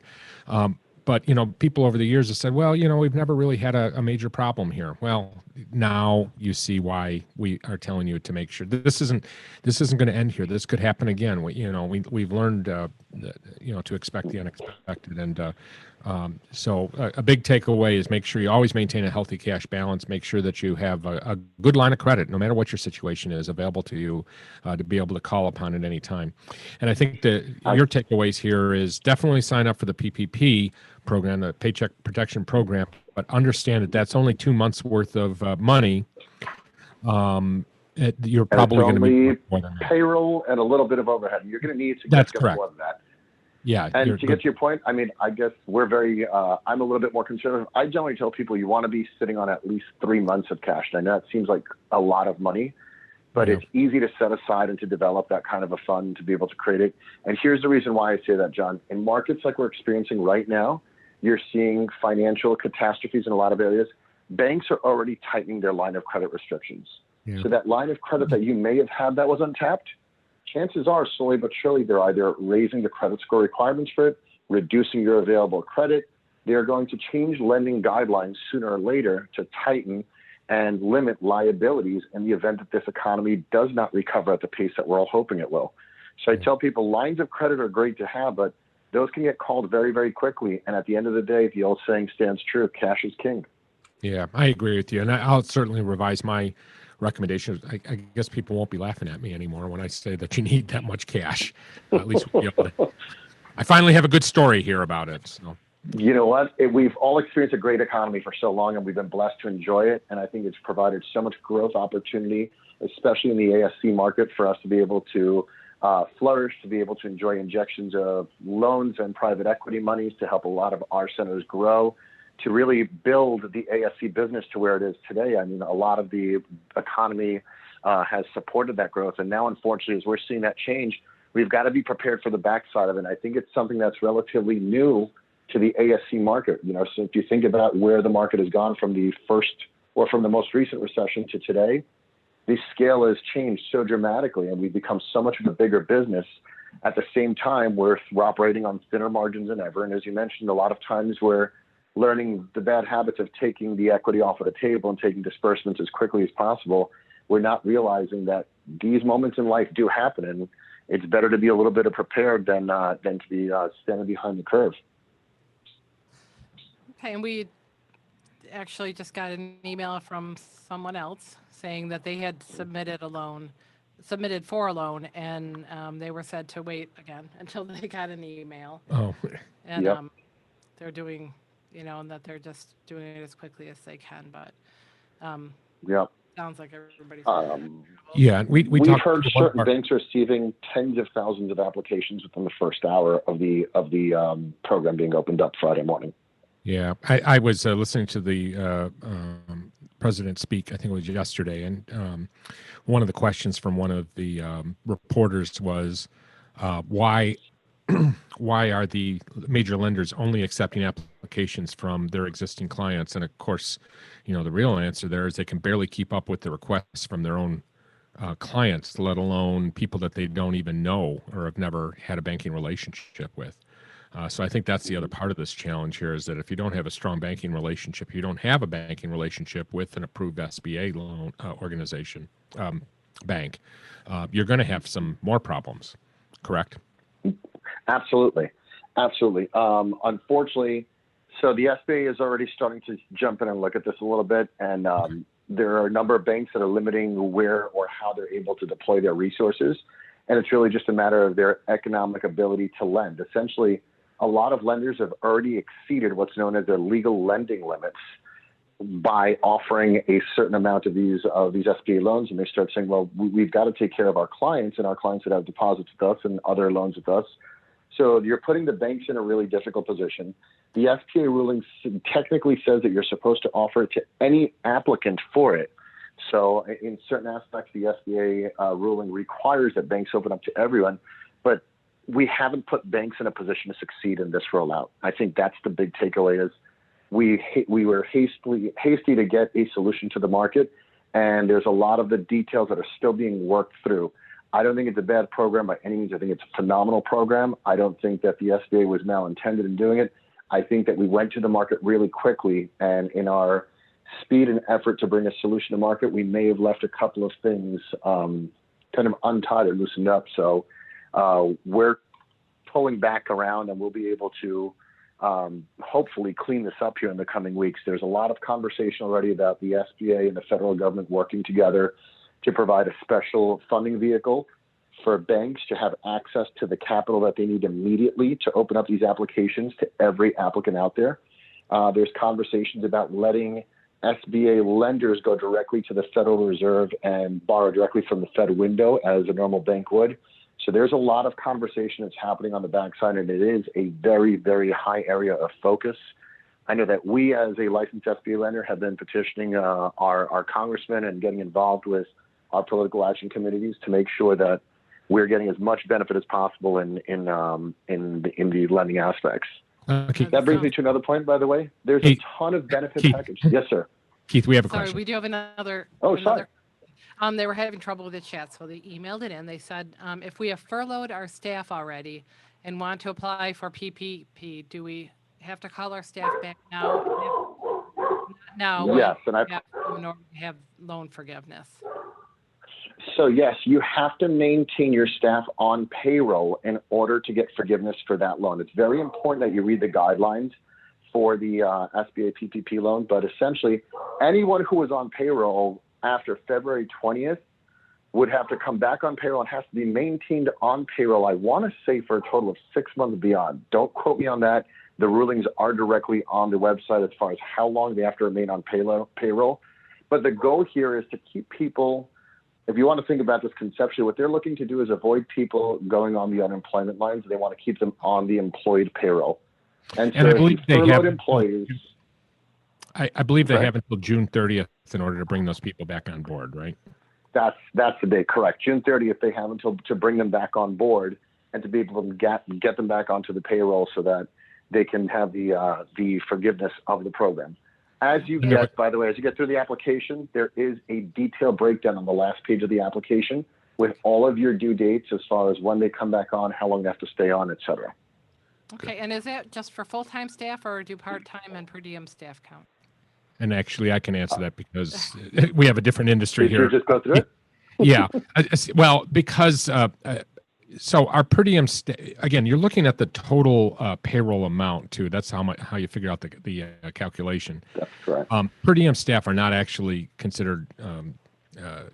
But people over the years have said, well, we've never really had a major problem here. Well, now you see why we are telling you to make sure this isn't going to end here. This could happen again. We've learned to expect the unexpected. And so a big takeaway is make sure you always maintain a healthy cash balance. Make sure that you have a good line of credit, no matter what your situation is, available to you to be able to call upon at any time. And I think that your takeaways here is definitely sign up for the PPP program, the Paycheck Protection Program, but understand that that's only 2 months worth of money. You're probably going to be more than that. Payroll and a little bit of overhead. You're going to need to That's get correct. more than that. Yeah. And to get to your point, I mean, I guess we're I'm a little bit more conservative. I generally tell people you want to be sitting on at least 3 months of cash. And I know it seems like a lot of money, but it's easy to set aside and to develop that kind of a fund to be able to create it. And here's the reason why I say that, John. In markets like we're experiencing right now, you're seeing financial catastrophes in a lot of areas. Banks are already tightening their line of credit restrictions. Yeah. So that line of credit that you may have had that was untapped, chances are slowly but surely they're either raising the credit score requirements for it, reducing your available credit. They're going to change lending guidelines sooner or later to tighten and limit liabilities in the event that this economy does not recover at the pace that we're all hoping it will. So I tell people lines of credit are great to have, but those can get called very, very quickly. And at the end of the day, the old saying stands true, cash is king. Yeah, I agree with you. And I'll certainly revise my recommendations. I guess people won't be laughing at me anymore when I say that you need that much cash. At least we'll be able to. I finally have a good story here about it. So. You know what? We've all experienced a great economy for so long, and we've been blessed to enjoy it. And I think it's provided so much growth opportunity, especially in the ASC market, for us to be able to flourish, to be able to enjoy injections of loans and private equity monies to help a lot of our centers grow, to really build the ASC business to where it is today. I mean, a lot of the economy has supported that growth. And now, unfortunately, as we're seeing that change, we've got to be prepared for the backside of it. And I think it's something that's relatively new to the ASC market. So if you think about where the market has gone from the first or from the most recent recession to today, the scale has changed so dramatically, and we've become so much of a bigger business. At the same time, we're operating on thinner margins than ever. And as you mentioned, a lot of times we're learning the bad habits of taking the equity off of the table and taking disbursements as quickly as possible. We're not realizing that these moments in life do happen. And it's better to be a little bit prepared than to be standing behind the curve. Okay, and we actually just got an email from someone else saying that they had submitted for a loan, and they were said to wait again until they got an email. Oh, And Yep. they're doing, and that they're just doing it as quickly as they can, but Yeah. sounds like everybody's. yeah. We We've talked heard to one of certain our- banks receiving tens of thousands of applications within the first hour of the program being opened up Friday morning. Yeah, I was listening to the president speak. I think it was yesterday, and one of the questions from one of the reporters was why why are the major lenders only accepting applications from their existing clients? And of course, the real answer there is they can barely keep up with the requests from their own clients, let alone people that they don't even know or have never had a banking relationship with. So I think that's the other part of this challenge here is that if you don't have a strong banking relationship, you don't have a banking relationship with an approved SBA loan organization, bank, you're going to have some more problems, correct? Absolutely. Unfortunately, so the SBA is already starting to jump in and look at this a little bit, and there are a number of banks that are limiting where or how they're able to deploy their resources, and it's really just a matter of their economic ability to lend. Essentially, a lot of lenders have already exceeded what's known as their legal lending limits by offering a certain amount of these SBA loans, and they start saying, well, we've got to take care of our clients and our clients that have deposits with us and other loans with us. So you're putting the banks in a really difficult position. The SBA ruling technically says that you're supposed to offer it to any applicant for it. So in certain aspects, the SBA ruling requires that banks open up to everyone, but we haven't put banks in a position to succeed in this rollout. I think that's the big takeaway is we were hasty to get a solution to the market, and there's a lot of the details that are still being worked through. I don't think it's a bad program by any means. I think it's a phenomenal program. I don't think that the SBA was malintended in doing it. I think that we went to the market really quickly, and in our speed and effort to bring a solution to market, we may have left a couple of things kind of untied or loosened up. So we're pulling back around, and we'll be able to hopefully clean this up here in the coming weeks. There's a lot of conversation already about the SBA and the federal government working together to provide a special funding vehicle for banks to have access to the capital that they need immediately to open up these applications to every applicant out there. There's conversations about letting SBA lenders go directly to the Federal Reserve and borrow directly from the Fed window as a normal bank would. So there's a lot of conversation that's happening on the backside, and it is a very, very high area of focus. I know that we as a licensed SBA lender have been petitioning our congressmen and getting involved with our political action committees to make sure that we're getting as much benefit as possible in the lending aspects. Okay. That brings me to another point, by the way. There's a ton of benefit Keith. package. Yes, sir. Keith, we have a Sorry, question. we do have another. Oh, sorry. They were having trouble with the chat, so they emailed it in. They said, if we have furloughed our staff already and want to apply for PPP, do we have to call our staff back now? Now, Yes, and in order to have loan forgiveness. So yes, you have to maintain your staff on payroll in order to get forgiveness for that loan. It's very important that you read the guidelines for the SBA PPP loan, but essentially anyone who was on payroll after February 20th would have to come back on payroll and has to be maintained on payroll, I want to say for a total of 6 months beyond. Don't quote me on that. The rulings are directly on the website as far as how long they have to remain on payroll. But the goal here is to keep people, if you want to think about this conceptually, what they're looking to do is avoid people going on the unemployment lines. They want to keep them on the employed payroll. And so I believe they have employees. I believe they Right. have until June 30th in order to bring those people back on board, right? That's the date, correct. June 30th, they have until to bring them back on board and to be able to get them back onto the payroll so that they can have the forgiveness of the program. As you get, by the way, as you get through the application, there is a detailed breakdown on the last page of the application with all of your due dates as far as when they come back on, how long they have to stay on, et cetera. Okay, and is that just for full-time staff or do part-time and per diem staff count? And actually, I can answer that because we have a different industry Did you here. just go through it? Yeah. Well, because So our per diem, again, you're looking at the total payroll amount too. That's how you figure out the calculation. That's correct. Per diem staff are not actually considered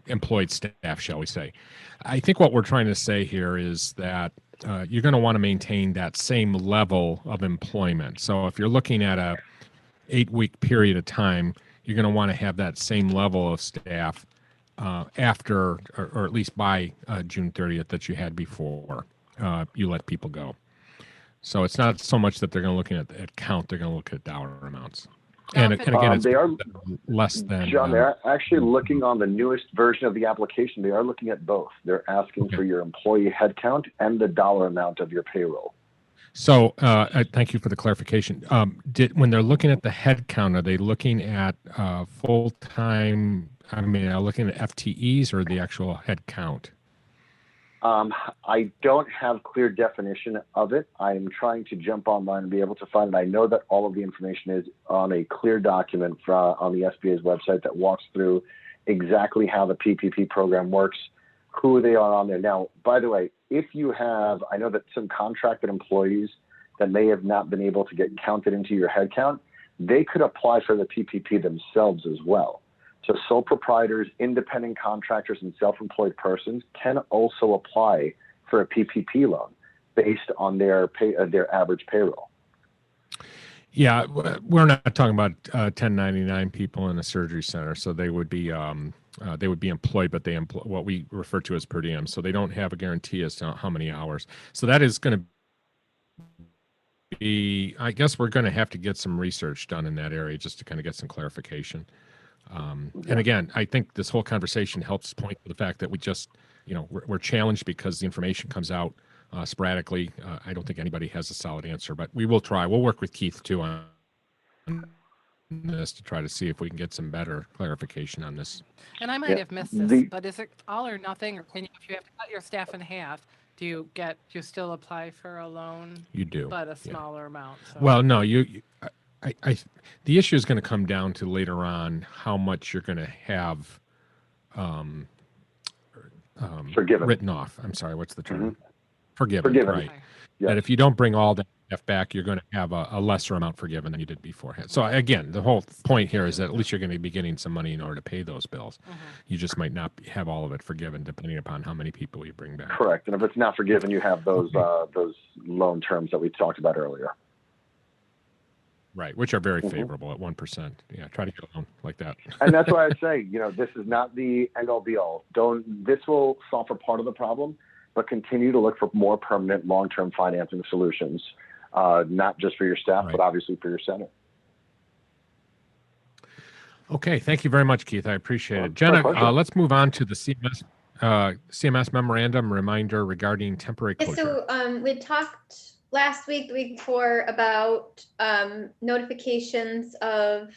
employed staff, shall we say. I think what we're trying to say here is that you're going to want to maintain that same level of employment. So if you're looking at a 8-week period of time, you're going to want to have that same level of staff after, or at least by June 30th that you had before you let people go. So it's not so much that they're going to look at count; they're going to look at dollar amounts. And again, it's they are less than. John. They're actually looking on the newest version of the application. They are looking at both. They're asking for your employee headcount and the dollar amount of your payroll. So thank you for the clarification. When they're looking at the head count, are they looking at full-time, are looking at FTEs or the actual head count? I don't have clear definition of it. I'm trying to jump online and be able to find it. I know that all of the information is on a clear document on the SBA's website that walks through exactly how the PPP program works, who they are on there. Now, by the way, if you have, I know that some contracted employees that may have not been able to get counted into your headcount, they could apply for the PPP themselves as well. So sole proprietors, independent contractors, and self-employed persons can also apply for a PPP loan based on their average payroll. Yeah, we're not talking about 1099 people in a surgery center, so they would be employed, but they employ what we refer to as per diem. So they don't have a guarantee as to how many hours. So that is going to be, I guess we're going to have to get some research done in that area just to kind of get some clarification. And again, I think this whole conversation helps point to the fact that we just, we're challenged because the information comes out sporadically. I don't think anybody has a solid answer, but we will try. We'll work with Keith too on this to try to see if we can get some better clarification on this. And I might have missed this, but is it all or nothing, or if you have to cut your staff in half, do you still apply for a loan? You do, but a smaller amount. So. Well, no, the issue is going to come down to later on how much you're going to have forgiven, written off. I'm sorry, what's the term? Mm-hmm. Forgiven, right? Yeah. That if you don't bring all that stuff back, you're going to have a lesser amount forgiven than you did beforehand. So again, the whole point here is that at least you're going to be getting some money in order to pay those bills. Mm-hmm. You just might not have all of it forgiven, depending upon how many people you bring back. Correct. And if it's not forgiven, you have those loan terms that we talked about earlier. Right, which are very favorable at 1%. Yeah, try to get a loan like that. And that's why I say, this is not the end all be all. This will solve for part of the problem, but continue to look for more permanent long-term financing solutions, not just for your staff, but obviously for your center. Okay, thank you very much, Keith. I appreciate it. Jenna, let's move on to the CMS memorandum reminder regarding temporary closure. So we talked last week, the week before, about notifications of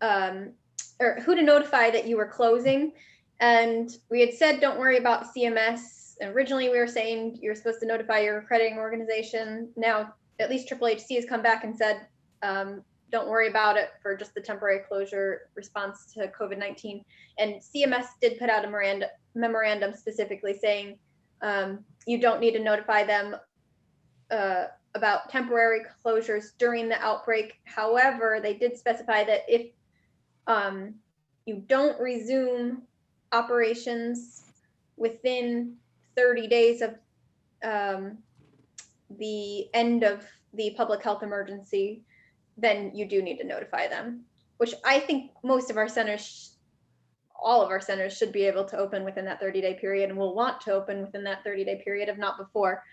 or who to notify that you were closing. And we had said, don't worry about CMS. Originally, we were saying you're supposed to notify your accrediting organization. Now, at least HCCC has come back and said, don't worry about it for just the temporary closure response to COVID-19. And CMS did put out a memorandum specifically saying you don't need to notify them about temporary closures during the outbreak. However, they did specify that if you don't resume operations within 30 days of the end of the public health emergency, then you do need to notify them, which I think most of our centers, all of our centers, should be able to open within that 30-day period, and will want to open within that 30-day period, if not before.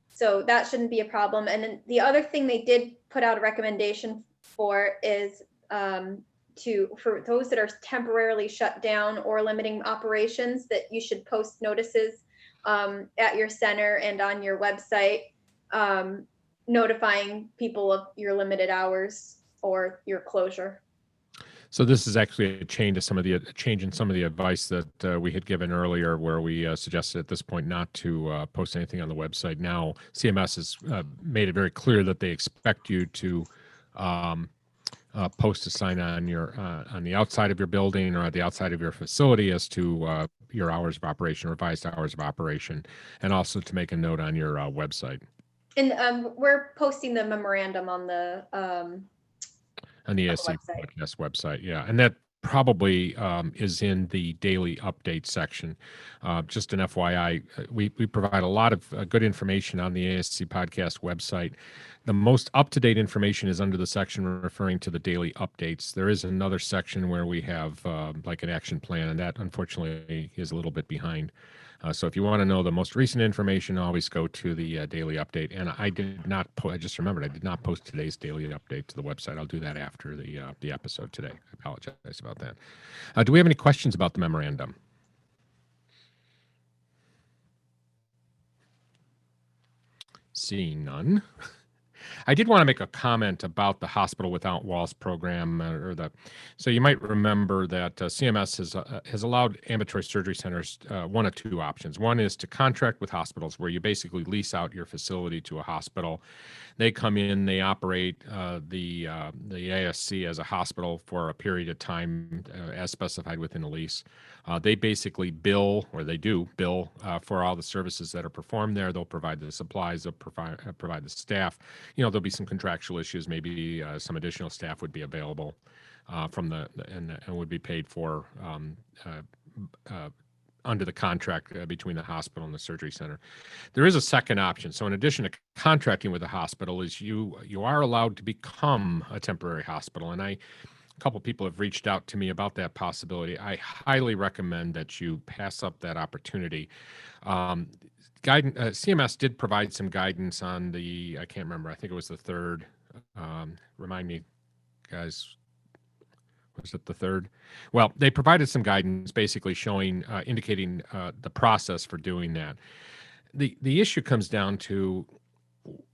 So that shouldn't be a problem. And then the other thing they did put out a recommendation for is for those that are temporarily shut down or limiting operations, that you should post notices at your center and on your website, notifying people of your limited hours or your closure. So this is actually a change in some of the advice that we had given earlier, where we suggested at this point not to post anything on the website. Now CMS has made it very clear that they expect you to post a sign on the outside of your building or at the outside of your facility as to your hours of operation, revised hours of operation, and also to make a note on your website. And we're posting the memorandum on the On the ASC website. podcast website, yeah, and that probably is in the daily update section. Just an FYI, we provide a lot of good information on the ASC podcast website. The most up-to-date information is under the section referring to the daily updates. There is another section where we have like an action plan, and that unfortunately is a little bit behind. So if you want to know the most recent information, always go to the daily update. And I did not, I just remembered I did not post today's daily update to the website. I'll do that after the episode today. I apologize about that. Do we have any questions about the memorandum? Seeing none. I did want to make a comment about the Hospital Without Walls program, so you might remember that CMS has allowed ambulatory surgery centers one of two options. One is to contract with hospitals, where you basically lease out your facility to a hospital. They come in, they operate the ASC as a hospital for a period of time as specified within the lease. They basically bill, or they do bill, for all the services that are performed there. They'll provide the supplies, they'll provide the staff. There'll be some contractual issues. Maybe some additional staff would be available and would be paid for under the contract between the hospital and the surgery center. There is a second option. So in addition to contracting with the hospital, is you are allowed to become a temporary hospital. And a couple people have reached out to me about that possibility. I highly recommend that you pass up that opportunity. CMS did provide some guidance on I can't remember, I think it was the third. Remind me, guys. Was it the third? Well, they provided some guidance basically showing, indicating the process for doing that. The issue comes down to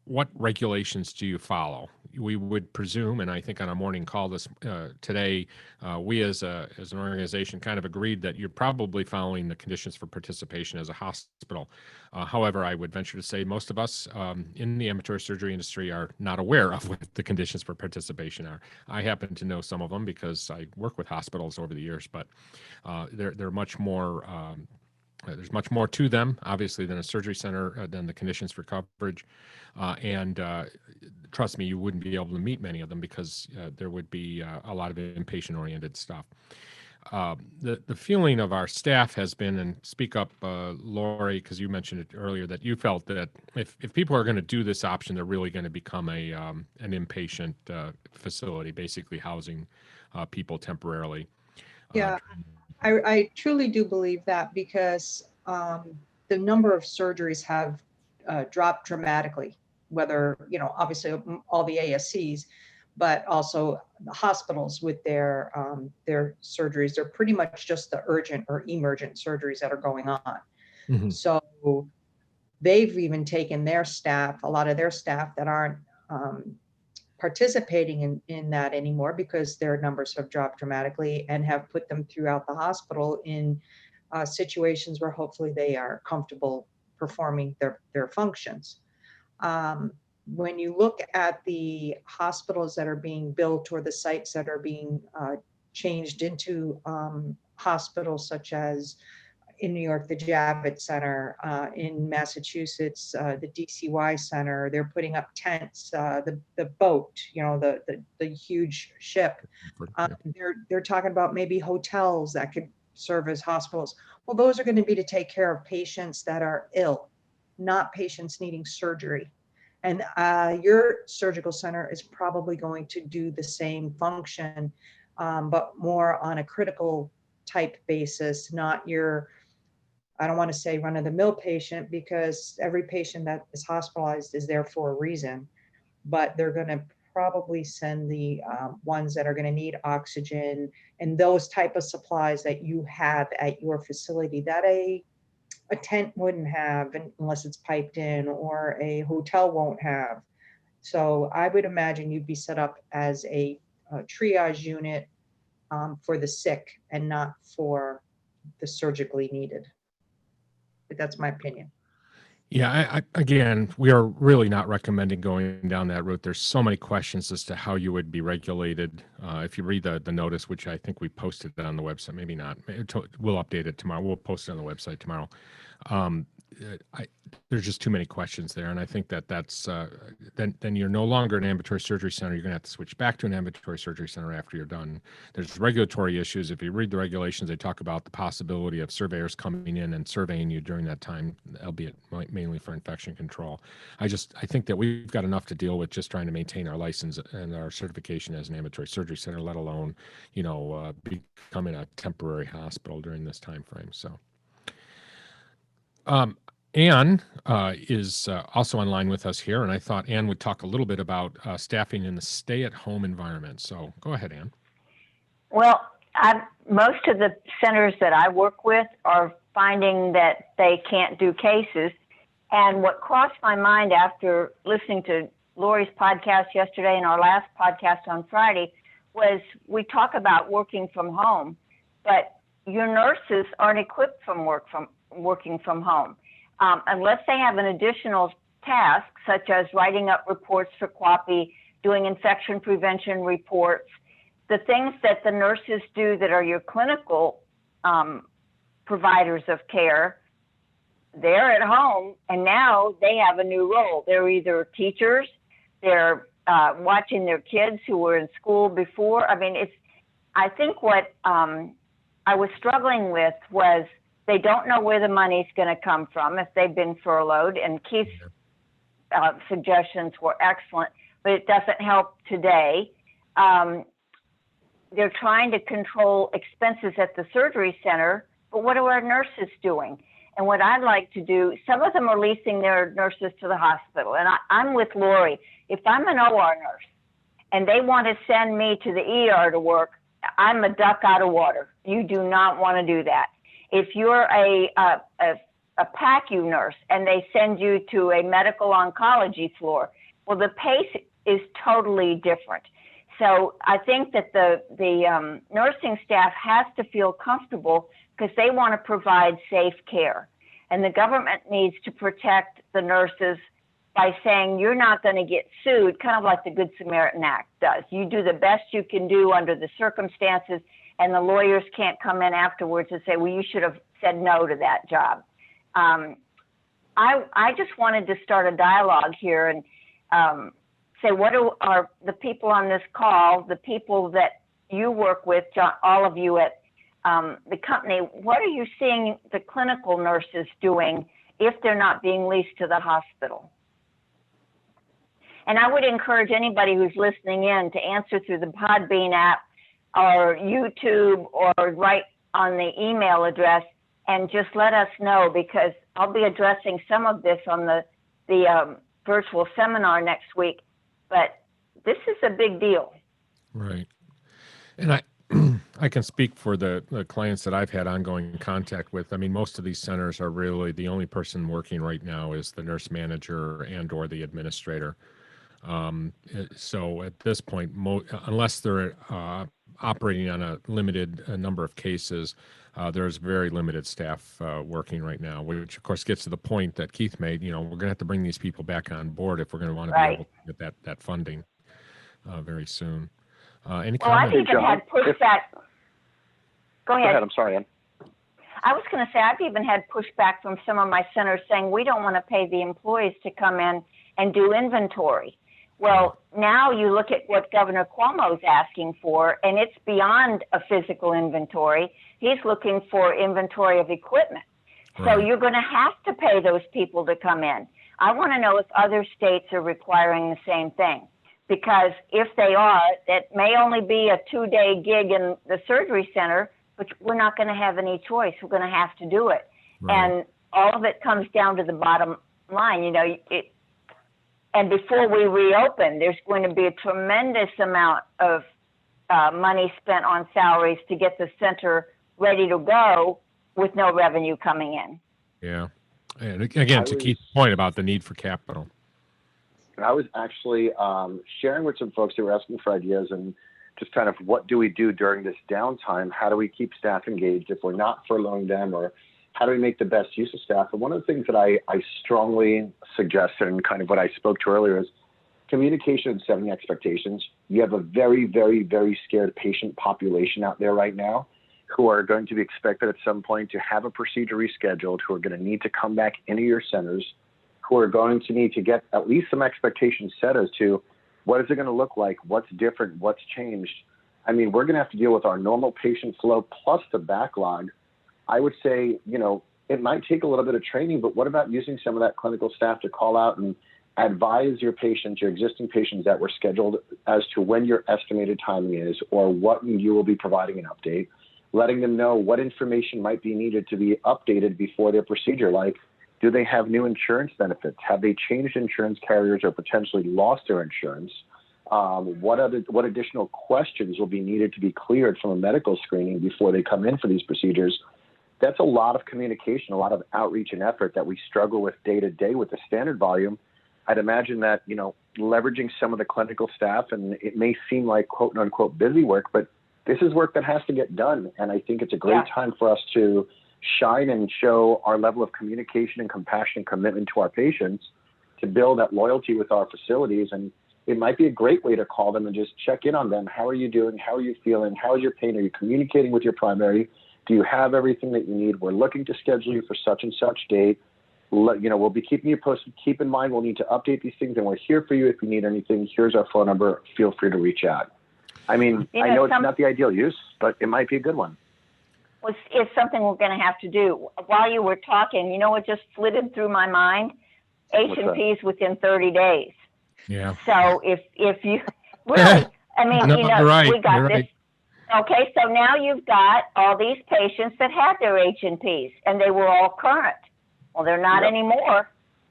what regulations do you follow? We would presume, and I think on a morning call today, we as an organization kind of agreed that you're probably following the conditions for participation as a hospital. However, I would venture to say most of us in the ambulatory surgery industry are not aware of what the conditions for participation are. I happen to know some of them because I work with hospitals over the years, but they're much more. There's much more to them, obviously, than a surgery center, than the conditions for coverage. And trust me, you wouldn't be able to meet many of them because there would be a lot of inpatient-oriented stuff. The feeling of our staff has been, and speak up, Lori, because you mentioned it earlier, that you felt that if people are going to do this option, they're really going to become an inpatient facility, basically housing people temporarily. Yeah, I truly do believe that, because the number of surgeries have dropped dramatically, whether, obviously all the ASCs, but also the hospitals with their surgeries. They're pretty much just the urgent or emergent surgeries that are going on. Mm-hmm. So they've even taken their staff, a lot of their staff that aren't participating in that anymore, because their numbers have dropped dramatically, and have put them throughout the hospital in situations where hopefully they are comfortable performing their functions. When you look at the hospitals that are being built, or the sites that are being changed into hospitals, such as in New York, the Javits Center, in Massachusetts, the DCY Center, they're putting up tents, the boat, the huge ship. They're talking about maybe hotels that could serve as hospitals. Well, those are going to be to take care of patients that are ill, not patients needing surgery. And your surgical center is probably going to do the same function, but more on a critical type basis, not your, I don't want to say run-of-the-mill patient, because every patient that is hospitalized is there for a reason, but they're going to probably send the ones that are going to need oxygen and those type of supplies that you have at your facility that a tent wouldn't have unless it's piped in, or a hotel won't have. So I would imagine you'd be set up as a triage unit for the sick, and not for the surgically needed. But that's my opinion. Yeah, again, we are really not recommending going down that route. There's so many questions as to how you would be regulated. If you read the notice, which I think we posted on the website, maybe not. We'll update it tomorrow. We'll post it on the website tomorrow. Um, there's just too many questions there, and I think that's then you're no longer an ambulatory surgery center. You're going to have to switch back to an ambulatory surgery center after you're done. There's regulatory issues. If you read the regulations, they talk about the possibility of surveyors coming in and surveying you during that time, albeit mainly for infection control. I think that we've got enough to deal with just trying to maintain our license and our certification as an ambulatory surgery center, let alone, becoming a temporary hospital during this time frame. So. Ann is also online with us here, and I thought Ann would talk a little bit about staffing in the stay-at-home environment. So go ahead, Ann. Well, most of the centers that I work with are finding that they can't do cases. And what crossed my mind after listening to Lori's podcast yesterday and our last podcast on Friday was we talk about working from home, but your nurses aren't equipped from working from home. Unless they have an additional task, such as writing up reports for QAPI, doing infection prevention reports, the things that the nurses do that are your clinical providers of care, they're at home, and now they have a new role. They're either teachers, they're watching their kids who were in school before. I think what I was struggling with was they don't know where the money's going to come from if they've been furloughed, and Keith's suggestions were excellent, but it doesn't help today. They're trying to control expenses at the surgery center, but what are our nurses doing? And what I'd like to do, some of them are leasing their nurses to the hospital, and I'm with Lori. If I'm an OR nurse and they want to send me to the ER to work, I'm a duck out of water. You do not want to do that. If you're a PACU nurse and they send you to a medical oncology floor, well, the pace is totally different. So I think that the nursing staff has to feel comfortable because they want to provide safe care. And the government needs to protect the nurses by saying you're not going to get sued, kind of like the Good Samaritan Act does. You do the best you can do under the circumstances, and the lawyers can't come in afterwards and say, well, you should have said no to that job. I just wanted to start a dialogue here and say, what are the people on this call, the people that you work with, John, all of you at the company, what are you seeing the clinical nurses doing if they're not being leased to the hospital? And I would encourage anybody who's listening in to answer through the Podbean app or YouTube or right on the email address and just let us know, because I'll be addressing some of this on the virtual seminar next week. But this is a big deal. Right. And I can speak for the clients that I've had ongoing contact with. I mean, most of these centers are really the only person working right now is the nurse manager and or the administrator. So at this point, unless they're operating on a limited number of cases, there's very limited staff working right now, which of course gets to the point that Keith made. We're going to have to bring these people back on board if we're going to want to be able to get that funding very soon. Any I've even had pushback. Go ahead. I'm sorry, Ann. I was going to say, I've even had pushback from some of my centers saying, we don't want to pay the employees to come in and do inventory. Well, now you look at what Governor Cuomo's asking for, and it's beyond a physical inventory. He's looking for inventory of equipment. So you're going to have to pay those people to come in. I want to know if other states are requiring the same thing, because if they are, it may only be a 2-day gig in the surgery center, but we're not going to have any choice. We're going to have to do it. And all of it comes down to the bottom line. And before we reopen, there's going to be a tremendous amount of money spent on salaries to get the center ready to go with no revenue coming in. Yeah. And again, to Keith's point about the need for capital. I was actually sharing with some folks who were asking for ideas and just kind of what do we do during this downtime? How do we keep staff engaged if we're not furloughing them or how do we make the best use of staff? And one of the things that I strongly suggested, and kind of what I spoke to earlier, is communication and setting expectations. You have a very, very, very scared patient population out there right now who are going to be expected at some point to have a procedure rescheduled, who are going to need to come back into your centers, who are going to need to get at least some expectations set as to what is it going to look like, what's different, what's changed. I mean, we're going to have to deal with our normal patient flow plus the backlog. I would say, it might take a little bit of training, but what about using some of that clinical staff to call out and advise your patients, your existing patients that were scheduled, as to when your estimated timing is or what you will be providing an update, letting them know what information might be needed to be updated before their procedure, like do they have new insurance benefits? Have they changed insurance carriers or potentially lost their insurance? What additional questions will be needed to be cleared from a medical screening before they come in for these procedures? That's a lot of communication, a lot of outreach and effort that we struggle with day to day with the standard volume. I'd imagine that, leveraging some of the clinical staff, and it may seem like quote unquote busy work, but this is work that has to get done. And I think it's a great time for us to shine and show our level of communication and compassion and commitment to our patients to build that loyalty with our facilities. And it might be a great way to call them and just check in on them. How are you doing? How are you feeling? How is your pain? Are you communicating with your primary? Do you have everything that you need? We're looking to schedule you for such and such date. We'll be keeping you posted. Keep in mind, we'll need to update these things, and we're here for you if you need anything. Here's our phone number. Feel free to reach out. I mean, I know it's not the ideal use, but it might be a good one. Well, it's something we're going to have to do. While you were talking, what just flitted through my mind? H&Ps within 30 days. Yeah. So if you really, I mean, No, you're right. we got You're this. right. Okay, so now you've got all these patients that had their H&Ps and they were all current. Well, they're not anymore.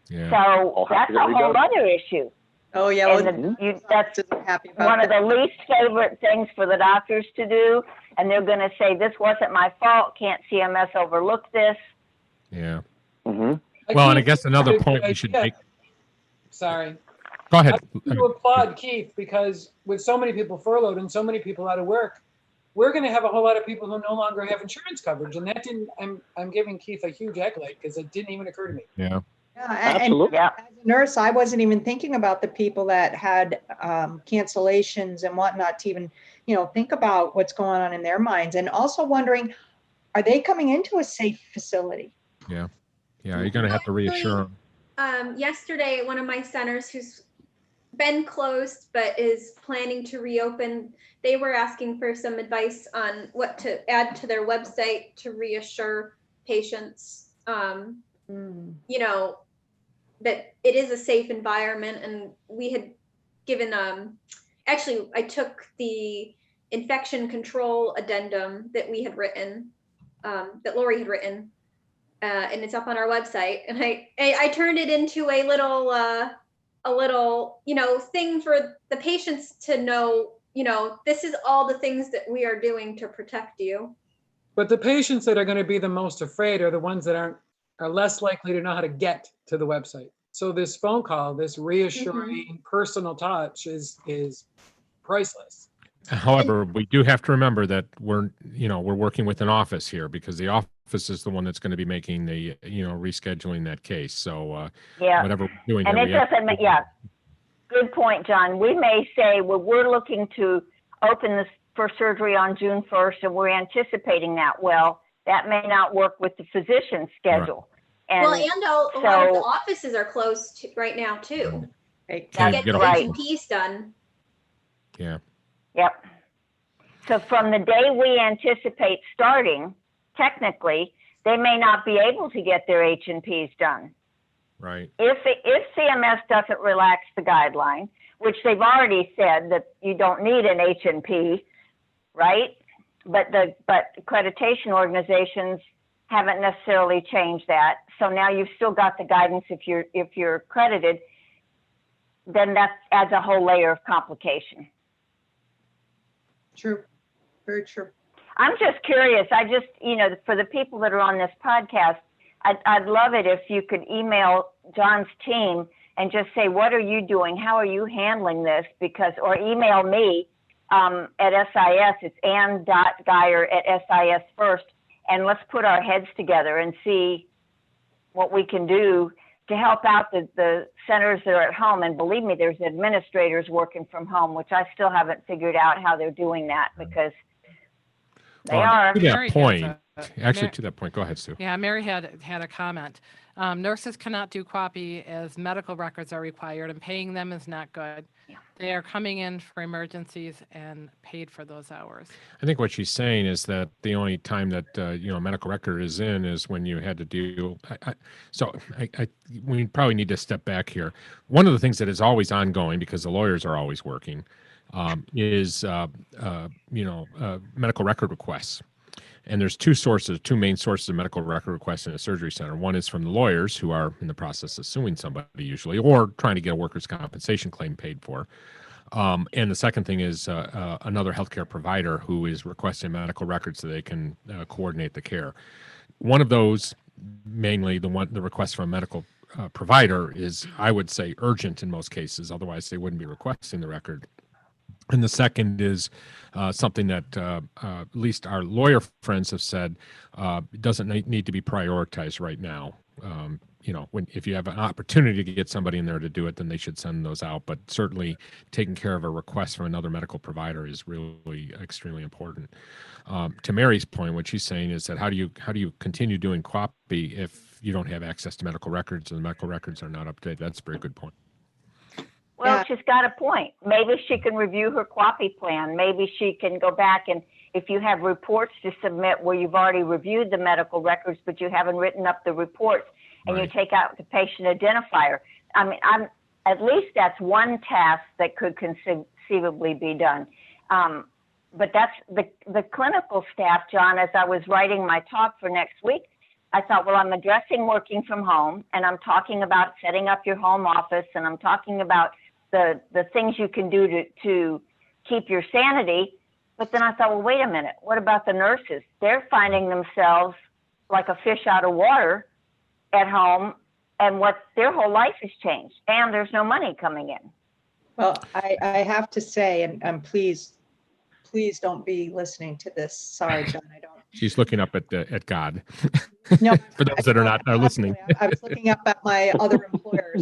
Yeah. So that's a whole other issue. Oh, yeah. And that's one of the least favorite things for the doctors to do. And they're going to say, this wasn't my fault. Can't CMS overlook this? Yeah. Mm-hmm. Well, and I guess another point we should make. Sorry. Go ahead. I to applaud Keith, because with so many people furloughed and so many people out of work, we're going to have a whole lot of people who no longer have insurance coverage. And that didn't, I'm giving Keith a huge accolade because it didn't even occur to me. Yeah. Absolutely. And as a nurse, I wasn't even thinking about the people that had cancellations and whatnot to even, think about what's going on in their minds, and also wondering, are they coming into a safe facility? Yeah. Yeah. You're going to have to reassure them. Yesterday, one of my centers who's been closed but is planning to reopen, they were asking for some advice on what to add to their website to reassure patients, that it is a safe environment. And we had given, actually, I took the infection control addendum that we had written, that Lori had written, and it's up on our website. And I turned it into a little, thing for the patients to know, this is all the things that we are doing to protect you. But the patients that are going to be the most afraid are the ones that are less likely to know how to get to the website. So this phone call, this reassuring personal touch is priceless. However, we do have to remember that we're working with an office here, because the office is the one that's going to be making the, rescheduling that case. So whatever we're doing and here, it doesn't, good point, John. We may say, well, we're looking to open this for surgery on June 1st, and we're anticipating that. Well, that may not work with the physician's schedule. Right. And a lot of the offices are closed right now too. Right. To get the H&Ps done. Yeah. Yep. So from the day we anticipate starting, technically, they may not be able to get their H&Ps done. Right. If CMS doesn't relax the guideline, which they've already said that you don't need an H&P, right? But accreditation organizations haven't necessarily changed that. So now you've still got the guidance if you're accredited, then that adds a whole layer of complication. True. Very true. I'm just curious. For the people that are on this podcast, I'd love it if you could email John's team and just say, what are you doing? How are you handling this? Or email me at SIS. It's ann.geyer@SIS First. and let's put our heads together and see what we can do to help out the centers that are at home. And believe me, there's administrators working from home, which I still haven't figured out how they're doing that, because they Well, are. to Mary that has point, actually, Mar- to that point, go ahead, Sue. Yeah, Mary had a comment. Nurses cannot do copy as medical records are required, and paying them is not good. Yeah. They are coming in for emergencies and paid for those hours. I think what she's saying is that the only time that a medical record is in is when you had to do. We probably need to step back here. One of the things that is always ongoing, because the lawyers are always working, is medical record requests. And there's two main sources of medical record requests in a surgery center. One is from the lawyers, who are in the process of suing somebody usually, or trying to get a workers' compensation claim paid for. And the second thing is another healthcare provider who is requesting medical records so they can coordinate the care. One of those, mainly the request from a medical provider, is, I would say, urgent in most cases. Otherwise, they wouldn't be requesting the record. And the second is something that at least our lawyer friends have said doesn't need to be prioritized right now. If you have an opportunity to get somebody in there to do it, then they should send those out. But certainly taking care of a request from another medical provider is really extremely important. To Mary's point, what she's saying is that how do you continue doing copy if you don't have access to medical records and the medical records are not up to date? That's a very good point. Well, Yeah. she's got a point. Maybe she can review her QAPI plan. Maybe she can go back, and if you have reports to submit where you've already reviewed the medical records, but you haven't written up the reports, and Right. you take out the patient identifier. I mean, at least that's one task that could conceivably be done. But that's the clinical staff, John. As I was writing my talk for next week, I thought, well, I'm addressing working from home, and I'm talking about setting up your home office, and I'm talking about the things you can do to keep your sanity. But then I thought, well, wait a minute. What about the nurses? They're finding themselves like a fish out of water at home, and their whole life has changed, and there's no money coming in. Well, I have to say, and please don't be listening to this. Sorry, John, I don't. She's looking up at God. No, For those that are not listening. I was looking up at my other employers.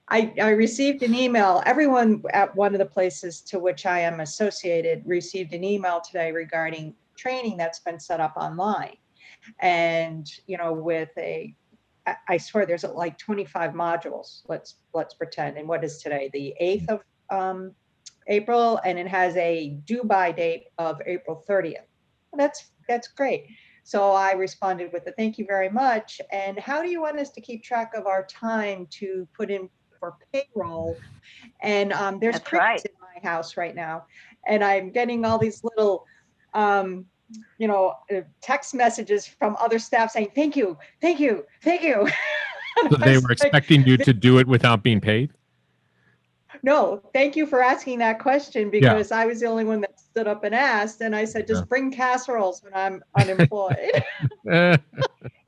I received an email. Everyone at one of the places to which I am associated received an email today regarding training that's been set up online. And, I swear there's like 25 modules, let's pretend. And what is today? The 8th of April, and it has a due by date of April 30th. That's great. So I responded with a thank you very much. And how do you want us to keep track of our time to put in for payroll? And there's That's crickets right. in my house right now. And I'm getting all these little, text messages from other staff saying, thank you, thank you, thank you. So they were expecting you to do it without being paid? No, thank you for asking that question, because I was the only one that stood up and asked. And I said, just bring casseroles when I'm unemployed. Yeah,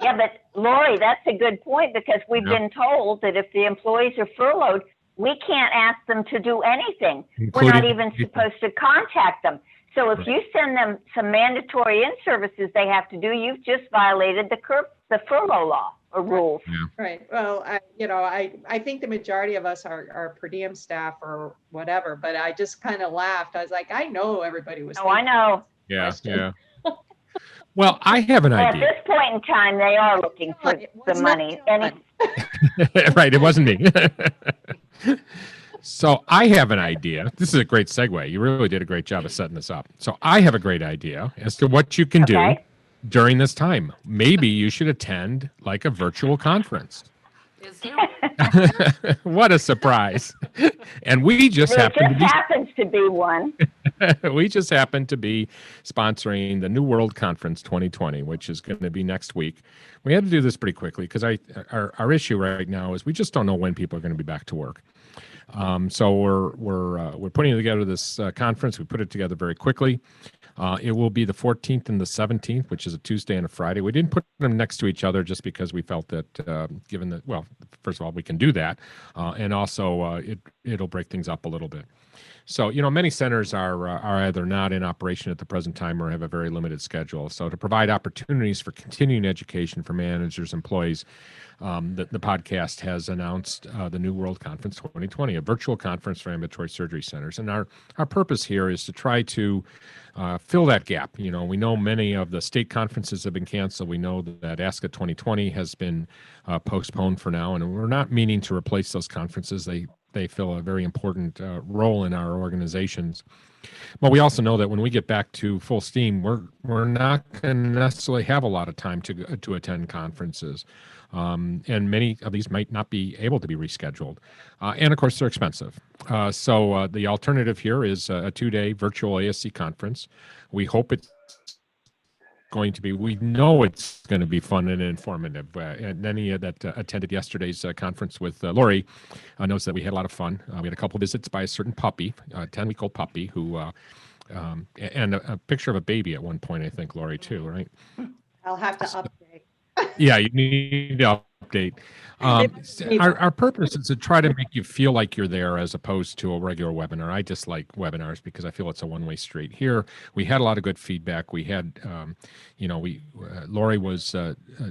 but Lori, that's a good point, because we've been told that if the employees are furloughed, we can't ask them to do anything. We're not even supposed to contact them. So if you send them some mandatory in-services they have to do, you've just violated the furlough law or rules. Yeah. Right. Well, I think the majority of us are per diem staff or whatever, but I just kind of laughed. I was like, I know everybody was. Oh, I know. Yeah, Question. yeah. Well, I have an Well, at idea. this point in time, they are looking for It was the not money. John. And Right, it wasn't me. So I have an idea. This is a great segue. You really did a great job of setting this up. So I have a great idea as to what you can do Okay. during this time. Maybe you should attend like a virtual conference. Is Zoom. What a surprise. And we just there just happen to happens to be one. we just happen to be sponsoring the New World Conference 2020, which is going to be next week. We had to do this pretty quickly because our issue right now is we just don't know when people are going to be back to work. So we're putting together this conference. We put it together very quickly. It will be the 14th and the 17th, which is a Tuesday and a Friday. We didn't put them next to each other just because we felt that given that, well, first of all, we can do that. And also it'll break things up a little bit. So, many centers are either not in operation at the present time or have a very limited schedule. So, to provide opportunities for continuing education for managers, employees, the podcast has announced the New World Conference 2020, a virtual conference for ambulatory surgery centers. And our purpose here is to try to fill that gap. We know many of the state conferences have been canceled. We know that ASCA 2020 has been postponed for now, and we're not meaning to replace those conferences. They fill a very important role in our organizations. But we also know that when we get back to full steam, we're not going to necessarily have a lot of time to attend conferences, and many of these might not be able to be rescheduled, and of course they're expensive. So the alternative here is a 2-day virtual ASC conference. We hope it's we know it's going to be fun and informative. And any that attended yesterday's conference with Lori knows that we had a lot of fun. We had a couple of visits by a certain puppy, a 10-week-old puppy who, and a picture of a baby at one point, I think, Lori, too, right? I'll have to update. Yeah, you need to update. Our purpose is to try to make you feel like you're there as opposed to a regular webinar. I dislike webinars because I feel it's a one-way street. Here, we had a lot of good feedback. We had, Lori was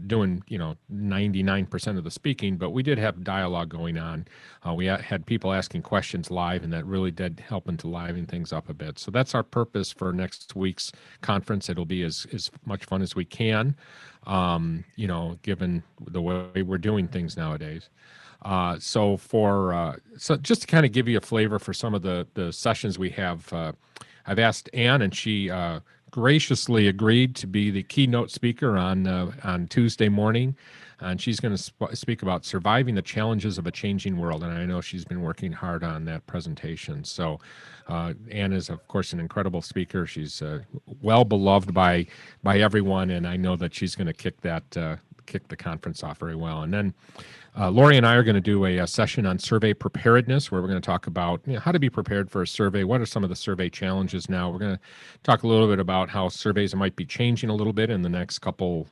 doing, 99% of the speaking, but we did have dialogue going on. We had people asking questions live, and that really did help into liven things up a bit. So that's our purpose for next week's conference. It'll be as much fun as we can. Given the way we're doing things nowadays. So just to kind of give you a flavor for some of the sessions we have, I've asked Ann, and she graciously agreed to be the keynote speaker on Tuesday morning. And she's going to speak about surviving the challenges of a changing world. And I know she's been working hard on that presentation. So Ann is, of course, an incredible speaker. She's well beloved by everyone. And I know that she's going to kick the conference off very well. And then Lori and I are going to do a session on survey preparedness, where we're going to talk about how to be prepared for a survey. What are some of the survey challenges now? We're going to talk a little bit about how surveys might be changing a little bit in the next couple,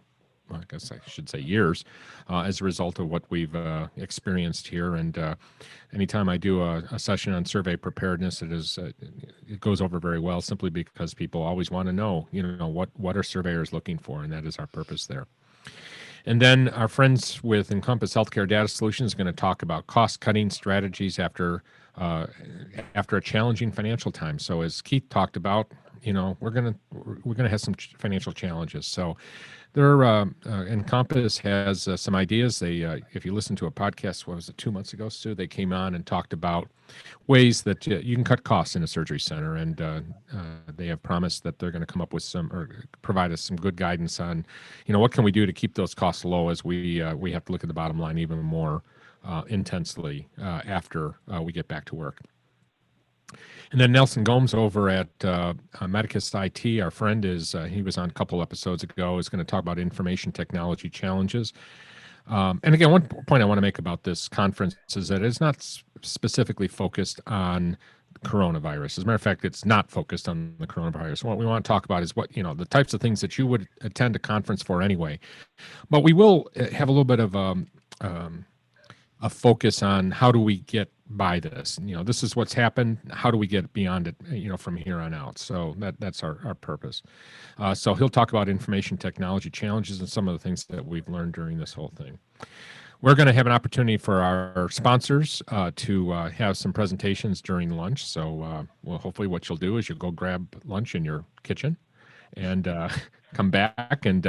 I guess I should say years, as a result of what we've experienced here. And anytime I do a session on survey preparedness, it goes over very well, simply because people always want to know, what are surveyors looking for, and that is our purpose there. And then our friends with Encompass Healthcare Data Solutions is going to talk about cost-cutting strategies after a challenging financial time. So as Keith talked about, we're going to have some financial challenges. So Encompass has some ideas. They, if you listen to a podcast, what was it, 2 months ago, Sue, they came on and talked about ways that you can cut costs in a surgery center. And they have promised that they're going to come up with provide us some good guidance on, what can we do to keep those costs low as we have to look at the bottom line even more intensely after we get back to work. And then Nelson Gomes over at Medicus IT, our friend, he was on a couple episodes ago, is going to talk about information technology challenges. And again, one point I want to make about this conference is that it's not specifically focused on coronavirus. As a matter of fact, it's not focused on the coronavirus. What we want to talk about is what, the types of things that you would attend a conference for anyway. But we will have a little bit of a focus on how do we get by this. This is what's happened. How do we get beyond it, from here on out? So that's our purpose. So he'll talk about information technology challenges and some of the things that we've learned during this whole thing. We're going to have an opportunity for our sponsors to have some presentations during lunch. So hopefully what you'll do is you'll go grab lunch in your kitchen and come back and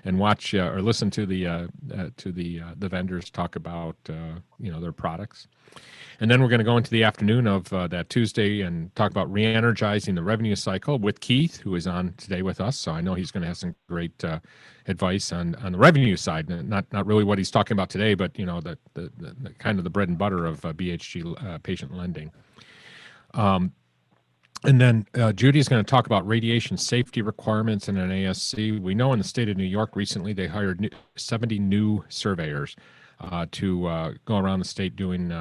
watch or listen to the vendors talk about their products. And then we're going to go into the afternoon of that Tuesday and talk about re-energizing the revenue cycle with Keith, who is on today with us. So I know he's going to have some great advice on the revenue side. Not really what he's talking about today, but the kind of the bread and butter of BHG patient lending. And then Judy is going to talk about radiation safety requirements in an ASC. We know in the state of New York recently they hired 70 new surveyors to go around the state doing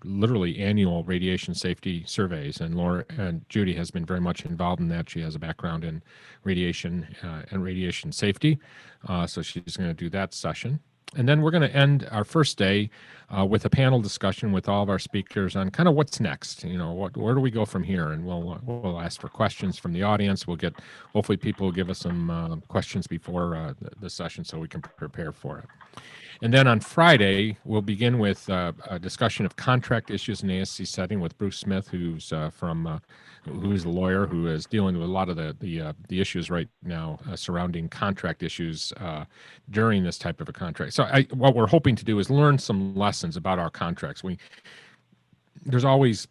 literally annual radiation safety surveys. And Judy has been very much involved in that. She has a background in radiation and radiation safety. So she's going to do that session. And then we're going to end our first day with a panel discussion with all of our speakers on kind of what's next. Where do we go from here? And we'll ask for questions from the audience. Hopefully people will give us some questions before the session so we can prepare for it. And then on Friday, we'll begin with a discussion of contract issues in the ASC setting with Bruce Smith, who's who's a lawyer who is dealing with a lot of the issues right now surrounding contract issues during this type of a contract. So what we're hoping to do is learn some lessons about our contracts. There's always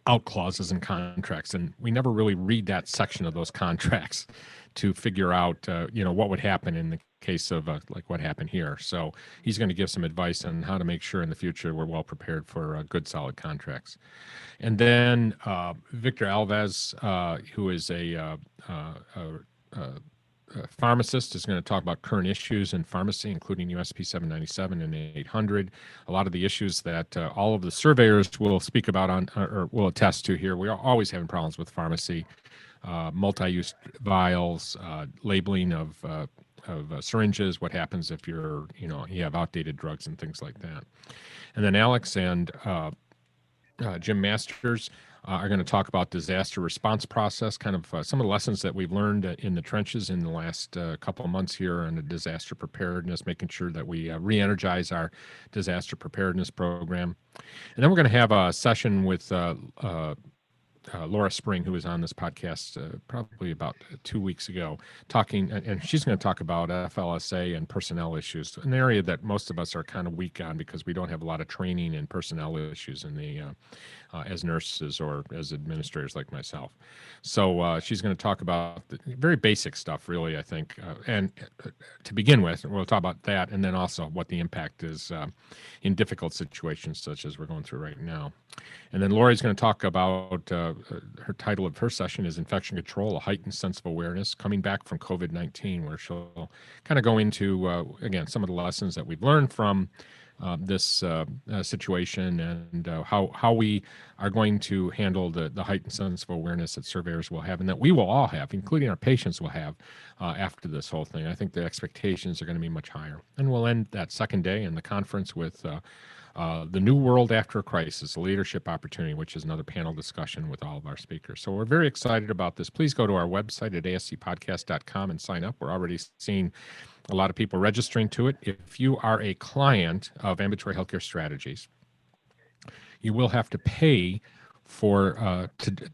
out clauses in contracts, and we never really read that section of those contracts to figure out what would happen in the case of like what happened here. So he's going to give some advice on how to make sure in the future we're well prepared for good solid contracts. And then Victor Alves, who is a pharmacist, is going to talk about current issues in pharmacy, including USP 797 and 800. A lot of the issues that all of the surveyors will speak about or will attest to here. We are always having problems with pharmacy, multi-use vials, labeling of syringes, what happens if you have outdated drugs and things like that. And then Alex and Jim Masters are going to talk about disaster response process, kind of some of the lessons that we've learned in the trenches in the last couple of months here on the disaster preparedness, making sure that we re-energize our disaster preparedness program. And then we're going to have a session with Laura Spring, who was on this podcast probably about 2 weeks ago, talking, and she's going to talk about FLSA and personnel issues, an area that most of us are kind of weak on because we don't have a lot of training in personnel issues in the as nurses or as administrators like myself. So she's going to talk about the very basic stuff, really, I think. And to begin with, we'll talk about that, and then also what the impact is in difficult situations such as we're going through right now. And then Lori's going to talk about her title of her session is Infection Control, a Heightened Sense of Awareness, coming back from COVID-19, where she'll kind of go into, again, some of the lessons that we've learned from this situation and how we are going to handle the heightened sense of awareness that surveyors will have and that we will all have, including our patients will have after this whole thing. I think the expectations are going to be much higher. And we'll end that second day in the conference with the New World After a Crisis, a leadership opportunity, which is another panel discussion with all of our speakers. So we're very excited about this. Please go to our website at ascpodcast.com and sign up. We're already seeing a lot of people registering to it. If you are a client of Ambulatory Healthcare Strategies, you will have to pay for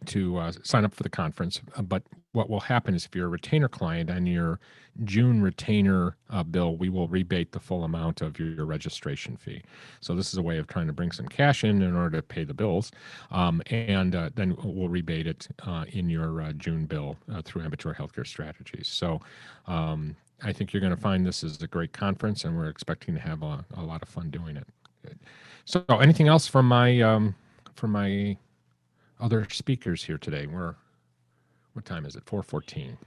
to sign up for the conference. But what will happen is if you're a retainer client on your June retainer bill, we will rebate the full amount of your registration fee. So this is a way of trying to bring some cash in order to pay the bills, and then we'll rebate it in your June bill through Ambulatory Healthcare Strategies. So I think you're going to find this is a great conference, and we're expecting to have a lot of fun doing it. Good. So anything else from my other speakers here today? What time is it? 4:14.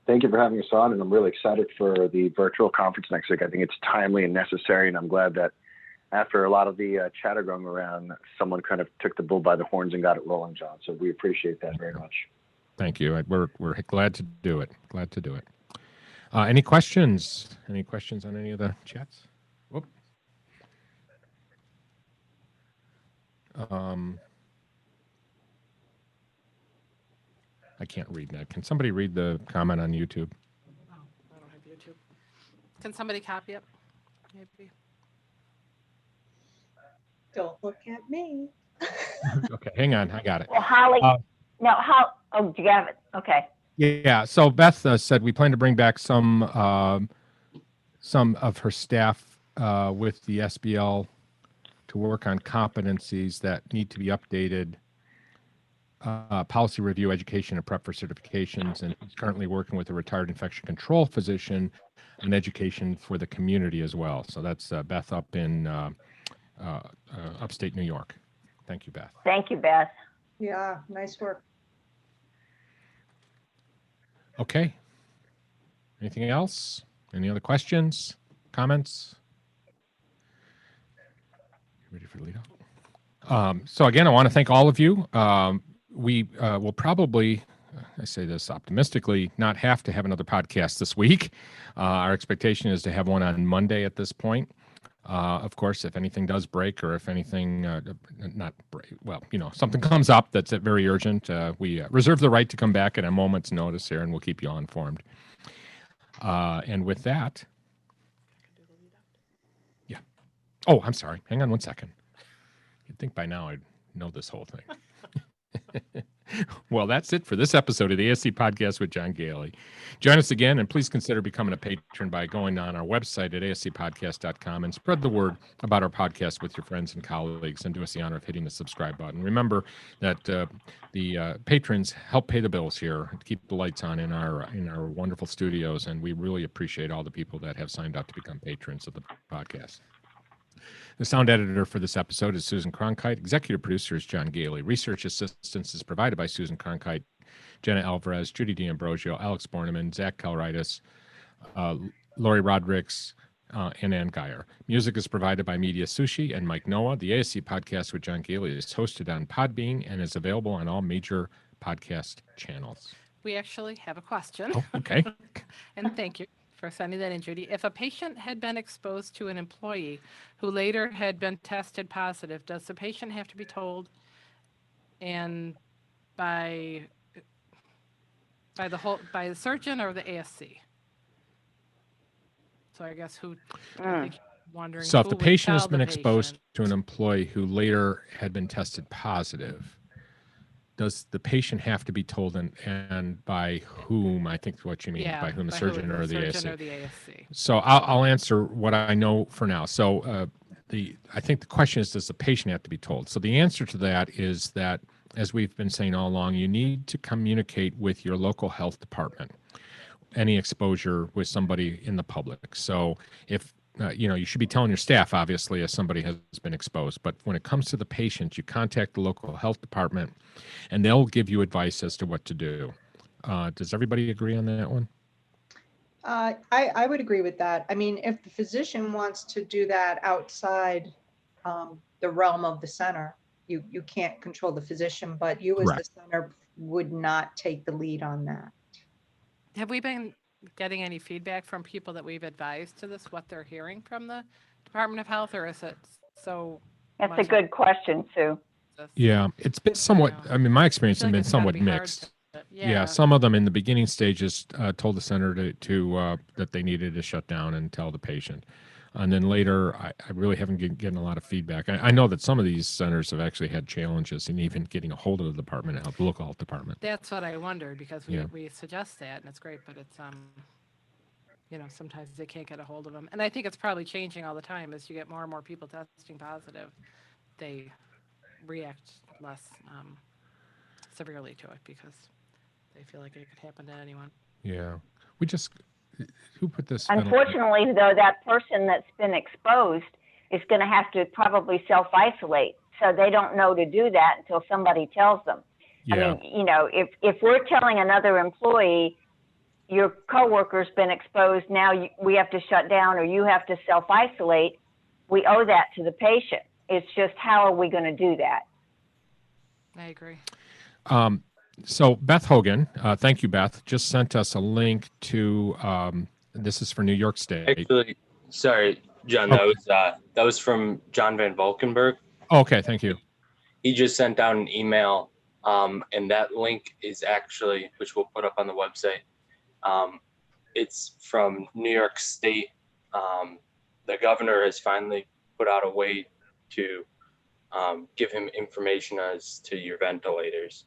Thank you for having us on, and I'm really excited for the virtual conference next week. I think it's timely and necessary, and I'm glad that after a lot of the chatter going around, someone kind of took the bull by the horns and got it rolling, John. So we appreciate that very much. Thank you. We're glad to do it. Glad to do it. Any questions? Any questions on any of the chats? Whoop. I can't read that. Can somebody read the comment on YouTube? Oh, I don't have YouTube. Can somebody copy it? Maybe. Don't look at me. Okay, hang on. I got it. Well, Holly, oh, do you have it? Okay. Yeah. So Beth said we plan to bring back some of her staff with the SBL to work on competencies that need to be updated, policy review, education, and prep for certifications. And he's currently working with a retired infection control physician on education for the community as well. So that's Beth up in upstate New York. Thank you, Beth. Thank you, Beth. Yeah, nice work. Okay. Anything else? Any other questions, comments? Ready for the lead off? So again, I want to thank all of you. We will probably I say this optimistically, not have to have another podcast this week. Our expectation is to have one on Monday at this point. Of course, if anything does break, or if anything not break, well, something comes up that's very urgent, we reserve the right to come back at a moment's notice here, and we'll keep you all informed. And with that, yeah. Oh, I'm sorry. Hang on one second. You'd think by now I'd know this whole thing. Well, that's it for this episode of the ASC Podcast with John Goehle. Join us again, and please consider becoming a patron by going on our website at ascpodcast.com and spread the word about our podcast with your friends and colleagues, and do us the honor of hitting the subscribe button. Remember that the patrons help pay the bills here, keep the lights on in our wonderful studios, and we really appreciate all the people that have signed up to become patrons of the podcast. The sound editor for this episode is Susan Cronkite. Executive producer is John Goehle. Research assistance is provided by Susan Cronkite, Jenna Alvarez, Judy D'Ambrosio, Alex Borneman, Zach Kalritis, Lori Rodricks, and Ann Geyer. Music is provided by Media Sushi and Mike Noah. The ASC Podcast with John Goehle is hosted on Podbean and is available on all major podcast channels. We actually have a question. Oh, okay. And thank you for sending that in, Judy. If a patient had been exposed to an employee who later had been tested positive, does the patient have to be told, and by the surgeon or the ASC? So I guess I think wondering. So if who the would patient has tell been the exposed patient? to an employee who later had been tested positive, does the patient have to be told, and by whom? I think what you mean, Yeah, by whom, the by surgeon or the surgeon ASC? or the ASC. So I'll answer what I know for now. So I think the question is, does the patient have to be told? So the answer to that is that, as we've been saying all along, you need to communicate with your local health department any exposure with somebody in the public. So if you should be telling your staff, obviously, if somebody has been exposed. But when it comes to the patient, you contact the local health department, and they'll give you advice as to what to do. Does everybody agree on that one? I would agree with that. I mean, if the physician wants to do that outside the realm of the center, you can't control the physician, but you as the center would not take the lead on that. Have we been getting any feedback from people that we've advised to this, what they're hearing from the Department of Health, or is it so? That's a good question, Sue. Yeah, it's been somewhat, I mean, my experience has been somewhat mixed. Yeah, some of them in the beginning stages told the center to that they needed to shut down and tell the patient. And then later, I really haven't getting a lot of feedback. I know that some of these centers have actually had challenges in even getting a hold of the Department of Health, the local health department. That's what I wondered, because we suggest that, and it's great, but it's sometimes they can't get a hold of them. And I think it's probably changing all the time as you get more and more people testing positive. They react less severely to it because they feel like it could happen to anyone. Yeah, who put this? Unfortunately, though, that person that's been exposed is going to have to probably self-isolate. So they don't know to do that until somebody tells them. Yeah. I mean, if we're telling another employee, your coworker's been exposed, now we have to shut down or you have to self-isolate, we owe that to the patient. It's just, how are we going to do that? I agree. So Beth Hogan, thank you, Beth, just sent us a link to, this is for New York State. Actually, sorry, John, that was from John Van Valkenburg. Okay, thank you. He just sent out an email, and that link is actually, which we'll put up on the website, it's from New York State. The governor has finally put out a way to give him information as to your ventilators.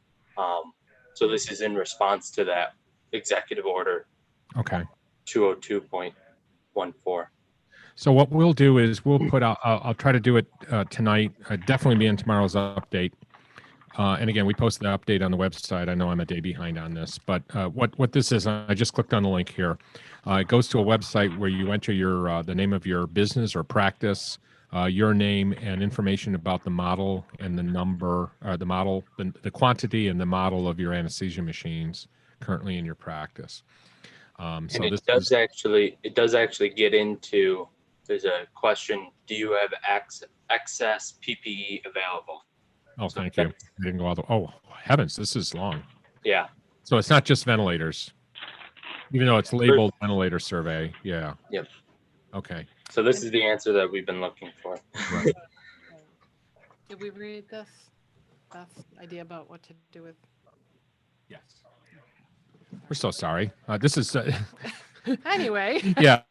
So this is in response to that executive order. Okay. 202.14. So what we'll do is we'll put out, I'll try to do it tonight. Definitely be in tomorrow's update. And again, we post the update on the website. I know I'm a day behind on this, but what this is, I just clicked on the link here. It goes to a website where you enter the name of your business or practice, your name, and information about the model and the number, the model, the quantity and the model of your anesthesia machines currently in your practice. So it does actually get into, there's a question, do you have excess PPE available? Oh, thank you. I didn't go all the, oh, heavens, this is long. Yeah. So it's not just ventilators, even though it's labeled ventilator survey. Yeah. Yep. Okay. So this is the answer that we've been looking for. Right. Did we read this? Beth's idea about what to do with? Yes. We're so sorry. This is Anyway. yeah.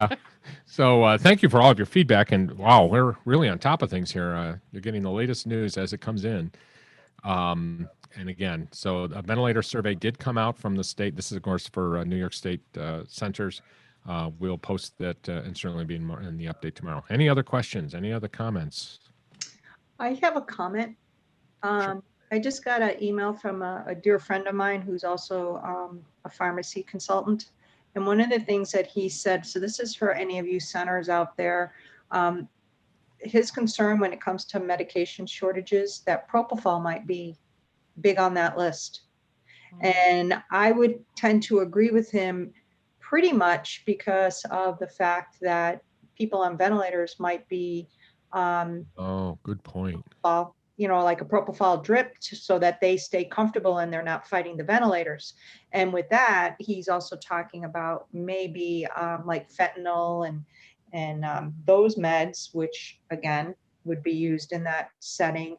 So thank you for all of your feedback, and wow, we're really on top of things here. You're getting the latest news as it comes in. And again, so a ventilator survey did come out from the state. This is, of course, for New York State centers. We'll post that and certainly be in the update tomorrow. Any other questions? Any other comments? I have a comment. I just got an email from a dear friend of mine who's also a pharmacy consultant. And one of the things that he said, so this is for any of you centers out there, his concern when it comes to medication shortages, that propofol might be big on that list. And I would tend to agree with him pretty much because of the fact that people on ventilators might be Oh, good point. like a propofol drip so that they stay comfortable and they're not fighting the ventilators. And with that, he's also talking about maybe like fentanyl and those meds, which again would be used in that setting,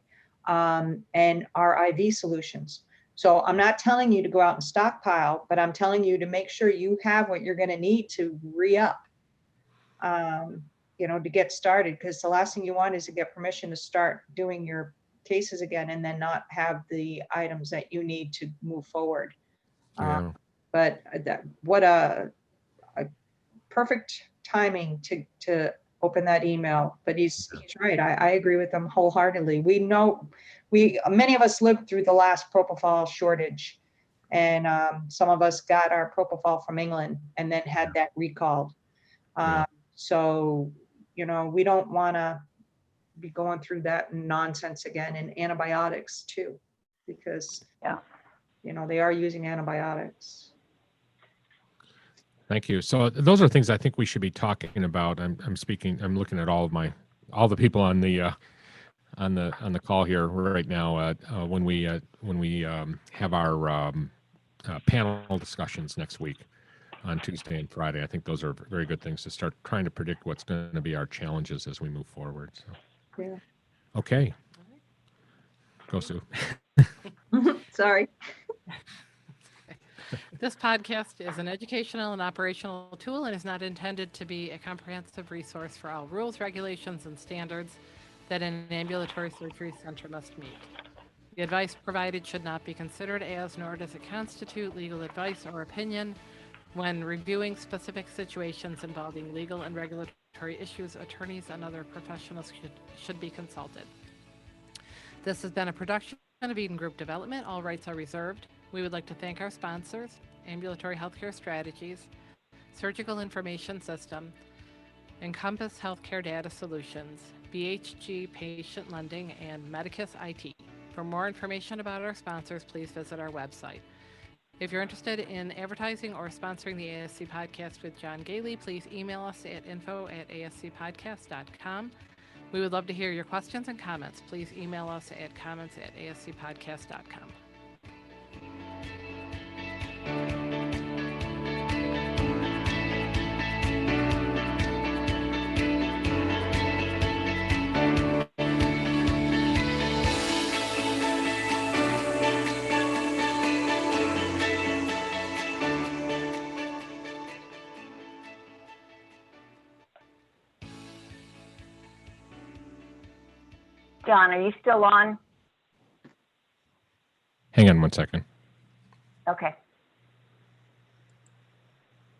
and our IV solutions. So I'm not telling you to go out and stockpile, but I'm telling you to make sure you have what you're going to need to re-up. To get started, because the last thing you want is to get permission to start doing your cases again and then not have the items that you need to move forward. Yeah. But what a perfect timing to open that email. But he's right. I agree with him wholeheartedly. We know many of us lived through the last propofol shortage, and some of us got our propofol from England and then had that recalled. So we don't want to be going through that nonsense again, and antibiotics too, because they are using antibiotics. Thank you. So those are things I think we should be talking about. I'm looking at all the people on the call here right now. When we have our panel discussions next week on Tuesday and Friday, I think those are very good things to start trying to predict what's going to be our challenges as we move forward. So. Yeah. Okay. Go, Sue. Sorry. This podcast is an educational and operational tool and is not intended to be a comprehensive resource for all rules, regulations, and standards that an ambulatory surgery center must meet. The advice provided should not be considered as, nor does it constitute legal advice or opinion. When reviewing specific situations involving legal and regulatory issues, attorneys and other professionals should be consulted. This has been a production of Eden Group Development. All rights are reserved. We would like to thank our sponsors, Ambulatory Healthcare Strategies, Surgical Information System, Encompass Healthcare Data Solutions, BHG Patient Lending, and Medicus IT. For more information about our sponsors, please visit our website. If you're interested in advertising or sponsoring the ASC podcast with John Goehle, please email us at info@ascpodcast.com. We would love to hear your questions and comments. Please email us at comments@ascpodcast.com. John, are you still on? Hang on one second. Okay.